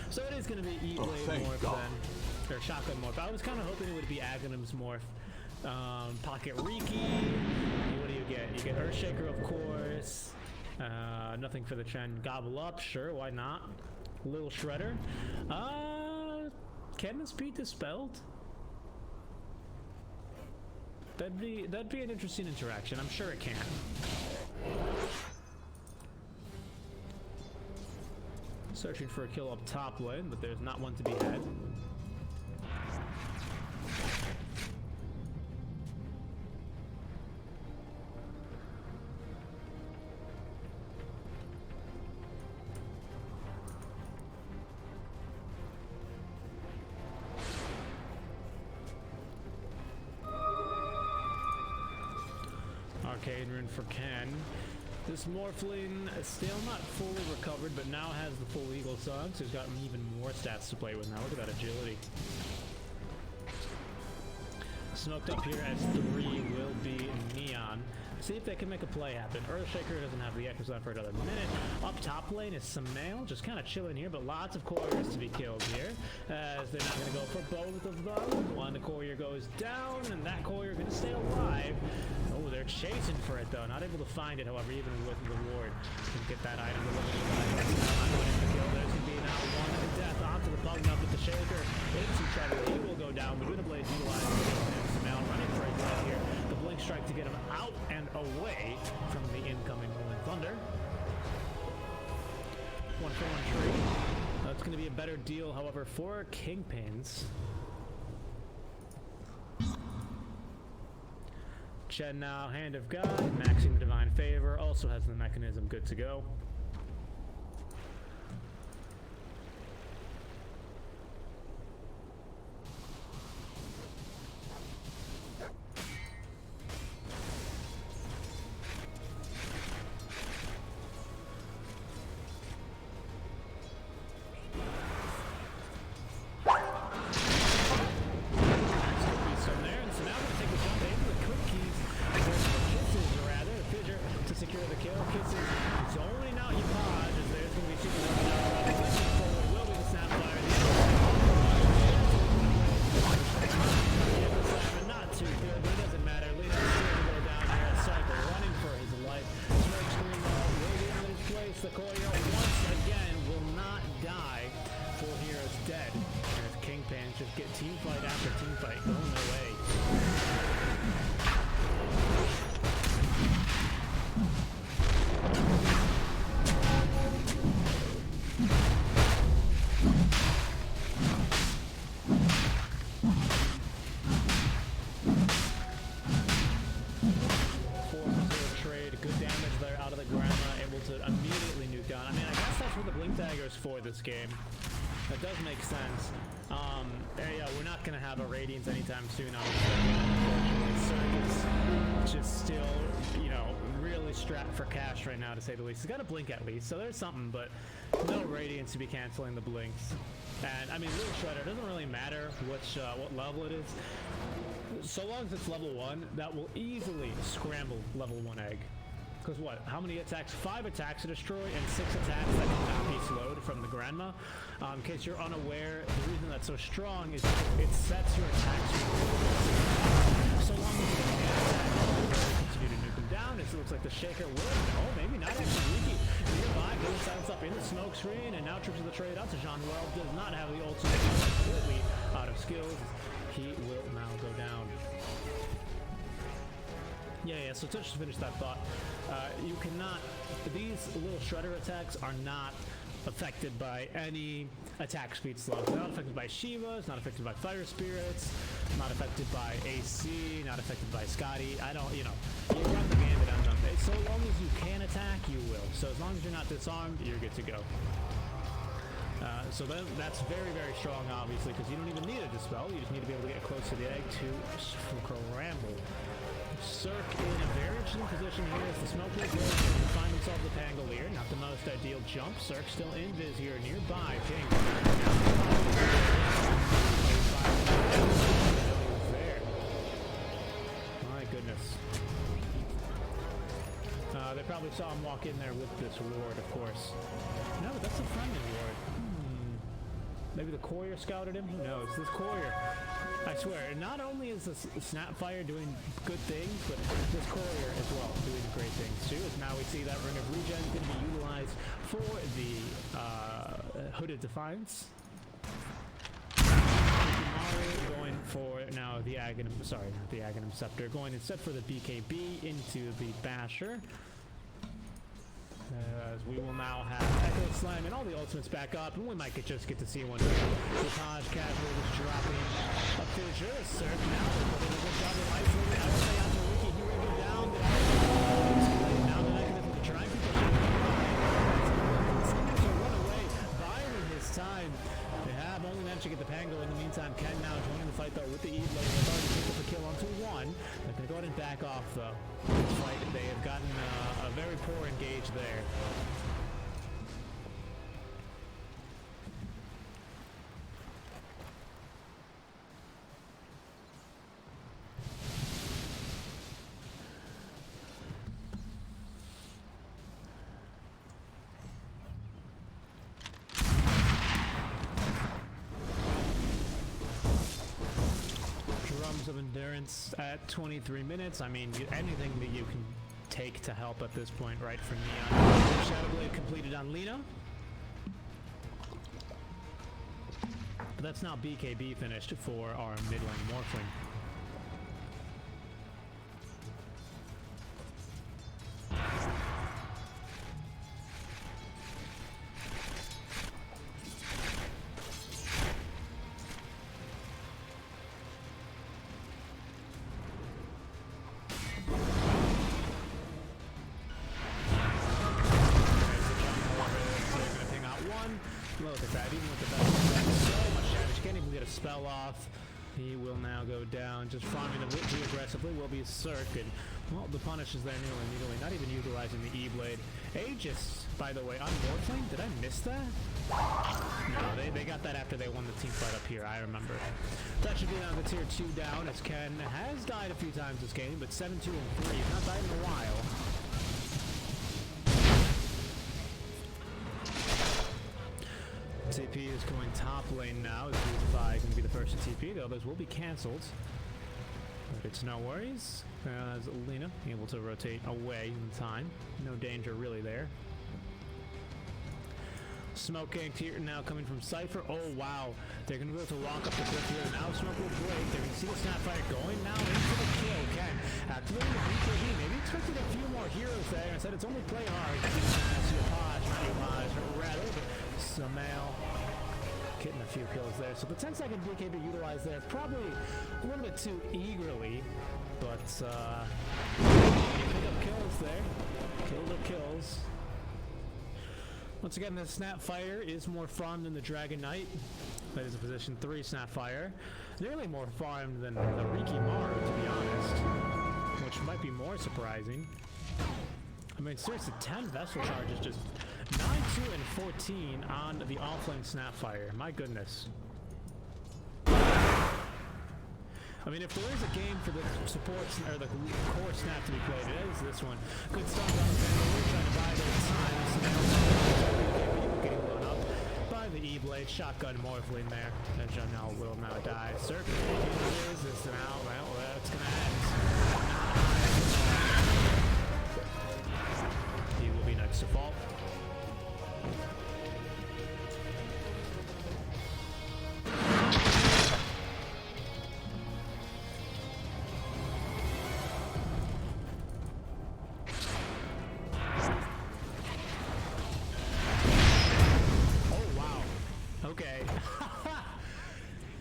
[SPEAKER 4] So it is going to be E-Blade morph then. Or Shotgun morph. I was kind of hoping it would be Aghanim's morph. Pocket Riki. What do you get? You get Earthshaker, of course. Nothing for the Chen. Gobble Up, sure, why not? Little Shredder. Can this be dispelled? That'd be an interesting interaction. I'm sure it can. Searching for a kill up top lane, but there's not one to be had. Arcane Rune for Ken. This Morphling is still not fully recovered, but now has the full Eagle Song, so he's got even more stats to play with now. Look at that agility. Smoked up here as 3 will be Neon. See if they can make a play happen. Earthshaker doesn't have the Echo for another minute. Up top lane is Samal, just kind of chilling here, but lots of couriers to be killed here, as they're not going to go for both of them. One courier goes down, and that courier going to stay alive. Oh, they're chasing for it, though. Not able to find it, however, even with reward. Can get that item delivered. There's going to be now one death onto the bug up with the Shaker. Into trouble. He will go down. But Blade utilizing Samal running for his head here. The Blink Strike to get him out and away from the incoming Rolling Thunder. 1 for 1 trade. That's going to be a better deal, however, for Kingpins. Chen now, Hand of God, maxing the Divine Favor, also has the mechanism good to go. Just get team fight after team fight going their way. Trade, good damage there out of the Grandma, able to immediately nuke down. I mean, I guess that's what the Blink Dagger is for this game. That does make sense. Yeah, we're not going to have a Radiance anytime soon, unfortunately. Circus just still, you know, really strapped for cash right now, to say the least. He's got a Blink at least, so there's something, but no Radiance to be canceling the Blinks. And, I mean, Little Shredder, doesn't really matter what level it is. So long as it's level 1, that will easily scramble level 1 egg. Because what? How many attacks? 5 attacks to destroy and 6 attacks that cannot be slowed from the Grandma. In case you're unaware, the reason that's so strong is it sets your attacks. So long as you can attack, continue to nuke them down. It looks like the Shaker will. Oh, maybe not actually. Riki nearby, goes silence up in the smoke screen, and now trips to the trade out to Jean Well. Does not have the ultimate, completely out of skills. He will now go down. Yeah, so to just finish that thought, you cannot, these little shredder attacks are not affected by any attack speed slow. They're not affected by Shivas, not affected by Fire Spirits, not affected by AC, not affected by Scotty. I don't, you run the gambit on them. So long as you can attack, you will. So as long as you're not disarmed, you're good to go. So that's very, very strong, obviously, because you don't even need a dispel. You just need to be able to get close to the egg to scramble. Circ in a very interesting position here as the smoke will find himself the Pangolier. Not the most ideal jump. Circ still in Viz here nearby. King. There. My goodness. They probably saw him walk in there with this ward, of course. No, but that's a friendly ward. Maybe the Courier scouted him? Who knows? This Courier, I swear, not only is this Snapfire doing good things, but this Courier as well doing great things too. As now we see that Ring of Regen going to be utilized for the Hooded Defiance. Going for now the Aghanim, sorry, not the Aghanim Scepter, going instead for the BKB into the Basher. As we will now have Echo Slam and all the ultimates back up, and we might just get to see one. Taj Casual is dropping a fissure. Circ now, but a good job of isolating. I would say out to Riki, he will go down. Now the mechanism to try and keep the to run away, biding his time. They have only managed to get the Pango in the meantime. Ken now joining the fight though with the E-Blade. They've already picked up a kill onto one. They're going to go ahead and back off though. Fight, they have gotten a very poor engage there. Of endurance at 23 minutes. I mean, anything that you can take to help at this point, right? From Neon. Shadow Blade completed on Lina. But that's now BKB finished for our mid lane Morphling. Look at that, even with the best so much damage, can't even get a spell off. He will now go down, just farming the too aggressively will be Circ, and well, the punish is there nearly immediately, not even utilizing the E-Blade. Aegis, by the way, on Morphling, did I miss that? No, they got that after they won the team fight up here, I remember. That should be now the tier 2 down, as Ken has died a few times this game, but 7-2 and 3, he's not died in a while. TP is going top lane now. BO2 going to be the first to TP. The others will be cancelled. But it's no worries. As Lina able to rotate away in time. No danger really there. Smoke ganked here now coming from Cypher. Oh wow. They're going to be able to walk up the cliff here. Now Smoke will break. They're going to see the Snapfire going now into the kill. Ken activating the BKB. Maybe expected a few more heroes there. Instead it's only play hard. Rather, but Samael getting a few kills there. So the 10-second BKB utilized there, probably a little bit too eagerly, but pick up kills there. Killed or kills. Once again, the Snapfire is more farmed than the Dragon Knight. That is a position 3 Snapfire. Nearly more farmed than the Riki Maru, to be honest, which might be more surprising. I mean, seriously, 10 Vessel charges, just 9, 2, and 14 on the offlane Snapfire. My goodness. I mean, if there is a game for the supports or the core snap to be played, it is this one. Good stuff on the we're trying to buy those times. Getting blown up by the E-Blade. Shotgun Morphling there. And Janelle will now die. Serpent is this now. Well, that's going to end. He will be next to fall.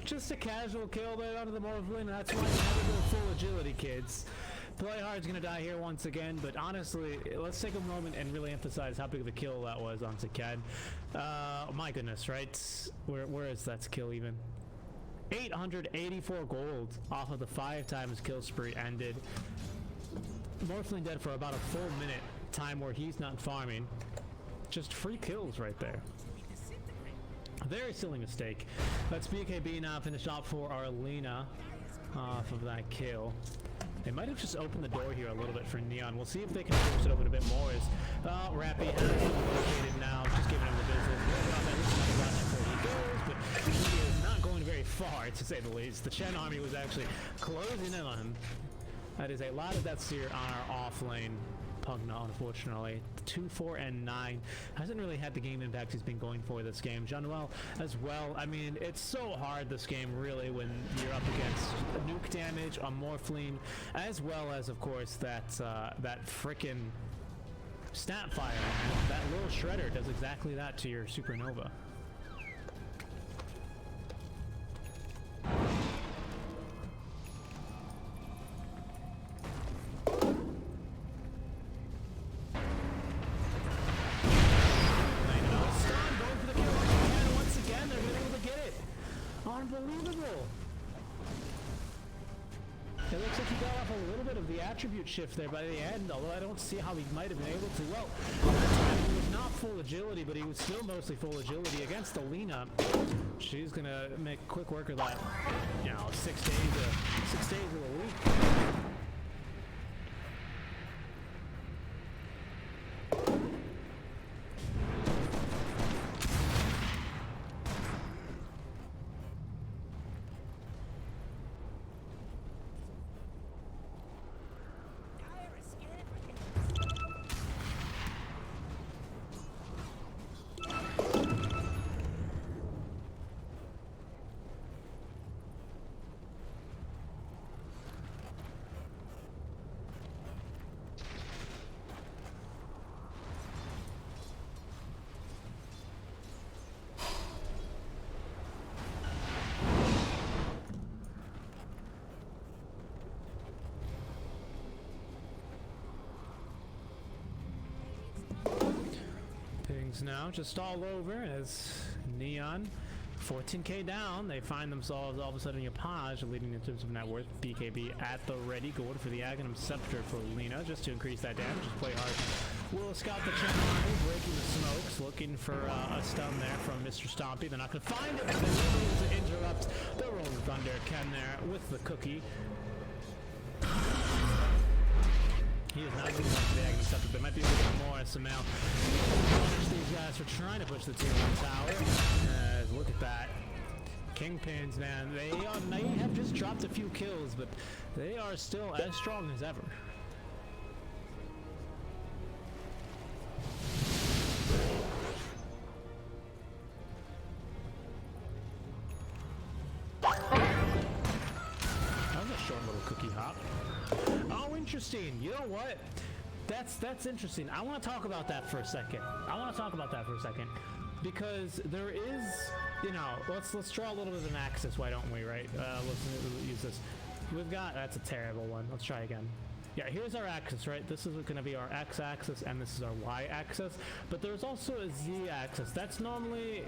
[SPEAKER 4] Just a casual kill there under the Morphling. That's why you never go full agility, kids. Playhard's gonna die here once again, but honestly, let's take a moment and really emphasize how big of a kill that was on Zakad. My goodness, right? Where is that kill even? 884 gold off of the 5 times kill spree ended. Morphling dead for about a full minute, time where he's not farming. Just free kills right there. Very silly mistake. Let's BKB now finish off for Arlena off of that kill. They might have just opened the door here a little bit for Neon. We'll see if they can force it open a bit more. As Rappy has located now, just giving him the business. Before he goes, but he is not going very far, to say the least. The Chen army was actually closing in on him. That is a lot of deaths here on our off lane. Pugna, unfortunately. 2, 4, and 9 hasn't really had the game impact he's been going for this game. Junwell as well. I mean, it's so hard this game really when you're up against nuke damage, a Morphling, as well as of course that that frickin' Snapfire. That little shredder does exactly that to your Supernova. Unbelievable! It looks like he got off a little bit of the attribute shift there by the end, although I don't see how he might have been able to. Well, he was not full agility, but he was still mostly full agility against Alina. She's gonna make quick work of that, you know, 6 days of the week. Now just all over as Neon 14k down. They find themselves all of a sudden in a page leading in terms of net worth. BKB at the ready, going for the Aghanim Scepter for Lena just to increase that damage. Just play hard. Will scout the Chen army, breaking the smokes, looking for a stun there from Mr. Stompy. They're not going to find it, but they're able to interrupt the Rolling Thunder. Ken there with the cookie. He is not moving on to the Aghanim Scepter. There might be a little bit more SML. Punish these guys for trying to push the tier 1 tower. Look at that. Kingpins, man. They may have just dropped a few kills, but they are still as strong as ever. That was a short little cookie hop. Oh, interesting. You know what? That's interesting. I want to talk about that for a second. Because there is, you know, let's draw a little bit of an axis, why don't we, right? Let's use this. We've got, that's a terrible one. Let's try again. yeah, here's our axis, right? This is going to be our x-axis, and this is our y-axis. But there's also a z-axis. That's normally,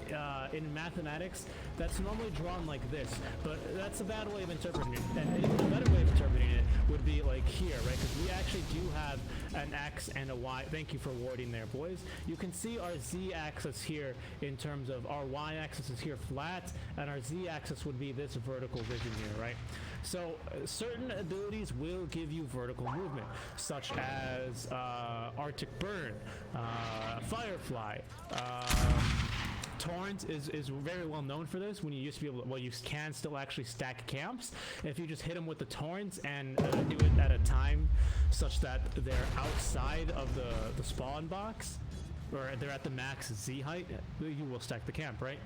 [SPEAKER 4] in mathematics, that's normally drawn like this. But that's a bad way of interpreting it. And a better way of interpreting it would be like here, right? Because we actually do have an x and a y. Thank you for warding there, boys. You can see our z-axis here in terms of our y-axis is here flat, and our z-axis would be this vertical vision here, right? So certain abilities will give you vertical movement, such as Arctic Burn, Firefly. Torrent is very well known for this. When you used to be able to, well, you can still actually stack camps if you just hit them with the torrents and do it at a time such that they're outside of the spawn box, or they're at the max Z height. You will stack the camp, right?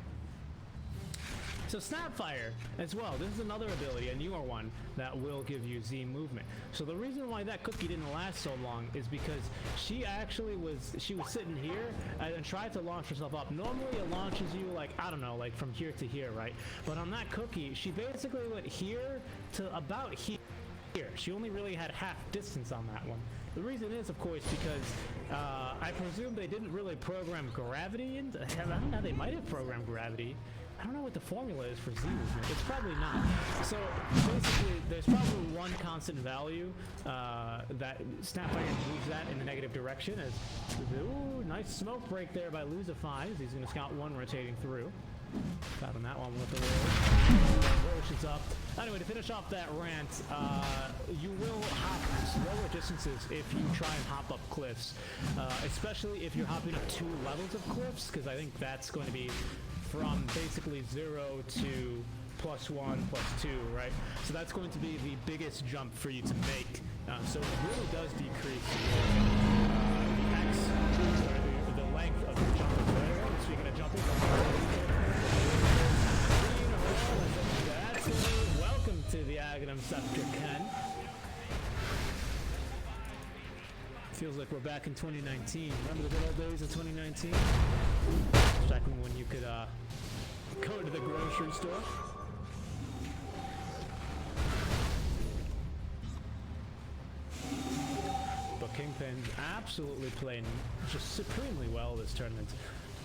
[SPEAKER 4] So Snapfire as well, this is another ability, a newer one, that will give you Z movement. So the reason why that cookie didn't last so long is because she was sitting here and tried to launch herself up. Normally it launches you like, I don't know, like from here to here, right? But on that cookie, she basically went here to about here. She only really had half distance on that one. The reason is, of course, because I presume they didn't really program gravity into, I don't know, they might have programmed gravity. I don't know what the formula is for Z movement. It's probably not. So basically, there's probably one constant value that Snapfire moves that in the negative direction. As ooh, nice smoke break there by Luzify. He's going to scout one rotating through. Got on that one with the roll. Roach is up. Anyway, to finish off that rant, you will hop slower distances if you try and hop up cliffs, especially if you're hopping up 2 levels of cliffs, because I think that's going to be from basically 0 to +1, +2, right? So that's going to be the biggest jump for you to make. So it really does decrease the X, or the length of your jump. Speaking of jumping, welcome to the Aghanim Scepter, Ken. Feels like we're back in 2019. Remember the good old days of 2019? Back when you could go to the grocery store. But Kingpin's absolutely playing just supremely well this tournament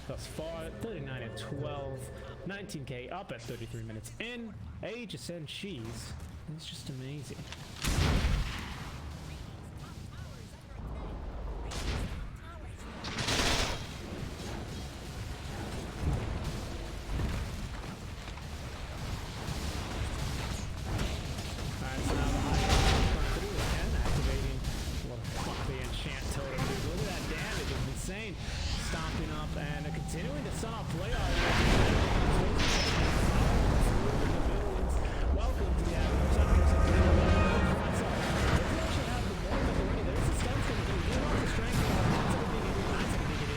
[SPEAKER 4] thus far. 39-12, 19K up at 33 minutes in. Age of Send Cheese. It's just amazing. Stomping up and continuing to stun off play. Welcome to the Aghanim Scepter. There's the stun's going to do. He wants the strength.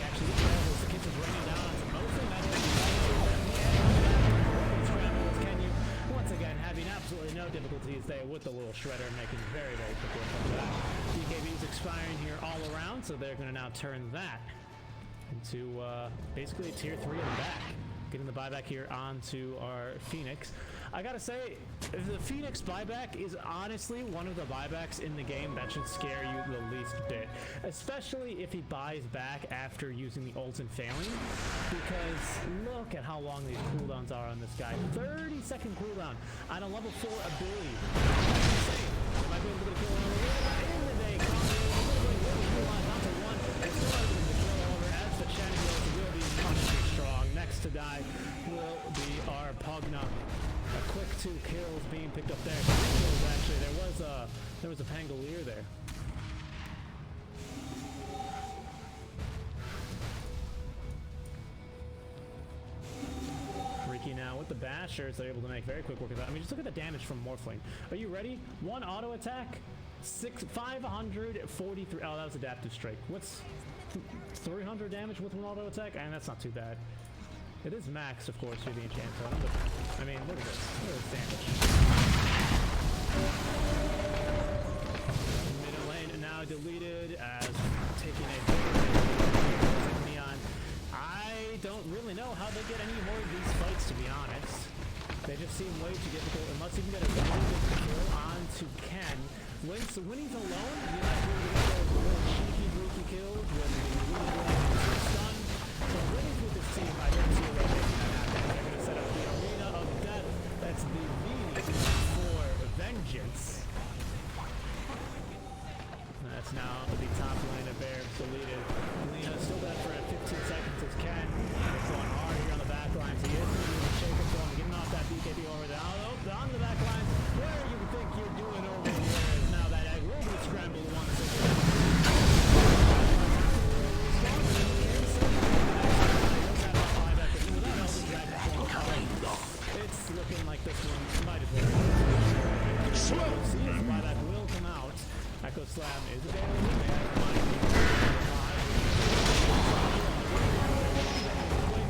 [SPEAKER 4] Actually, the kids are bringing down on some mostly metal. Can you once again having absolutely no difficulties there with the little shredder, making very quick work of that. DKB's expiring here all around, so they're going to now turn that into basically a tier 3 in the back. Getting the buyback here onto our Phoenix. I gotta say, the Phoenix buyback is honestly one of the buybacks in the game that should scare you the least bit. Especially if he buys back after using the ult and failing. Because look at how long these cooldowns are on this guy. 30-second cooldown on a level 4 ability. They might be able to get a kill over here. In the day, down to 1. It's still able to kill over as the Shenanigans will be punishing strong. Next to die will be our Pugna. A quick 2 kills being picked up there. 3 kills actually. There was a Pangolier there. Riki now with the bashers, they're able to make very quick work of that. I mean, just look at the damage from Morphling. Are you ready? 1 auto attack, 543. Oh, that was adaptive strike. What's 300 damage with 1 auto attack? And that's not too bad. It is max, of course, through the enchant totem, but I mean, look at this. Look at this damage. Middle lane now deleted as taking a Neon. I don't really know how they get any more of these fights, to be honest. They just seem way too difficult unless you can get a really good kill onto Ken when he's alone, you have to get those little cheeky, breaky kills when he's stunned. But when he's with his team, I don't see a way making that happen. They're going to set up the Arena of Death. That's the meaning for vengeance. That's now the top lane of Bear deleted. Lena still got for 15 seconds as Ken. It's going hard here on the back lines. He is doing the shaker for him, getting off that BKB over there. On the back lines. Where you think you're doing over here is now that egg will be scrambled once again. It's looking like this one might as well. See if that will come out. Echo Slam is available.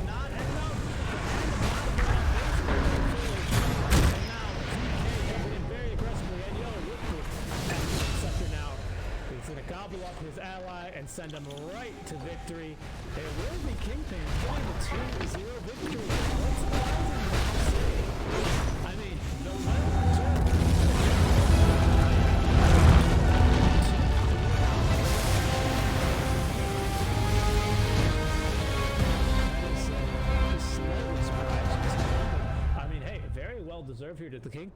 [SPEAKER 4] Not enough. Very aggressively. And look for Sucker now. He's going to gobble up his ally and send him right to victory. It will be Kingpin getting a 2-0 victory. What's surprising? I mean, no matter deserve here to the King.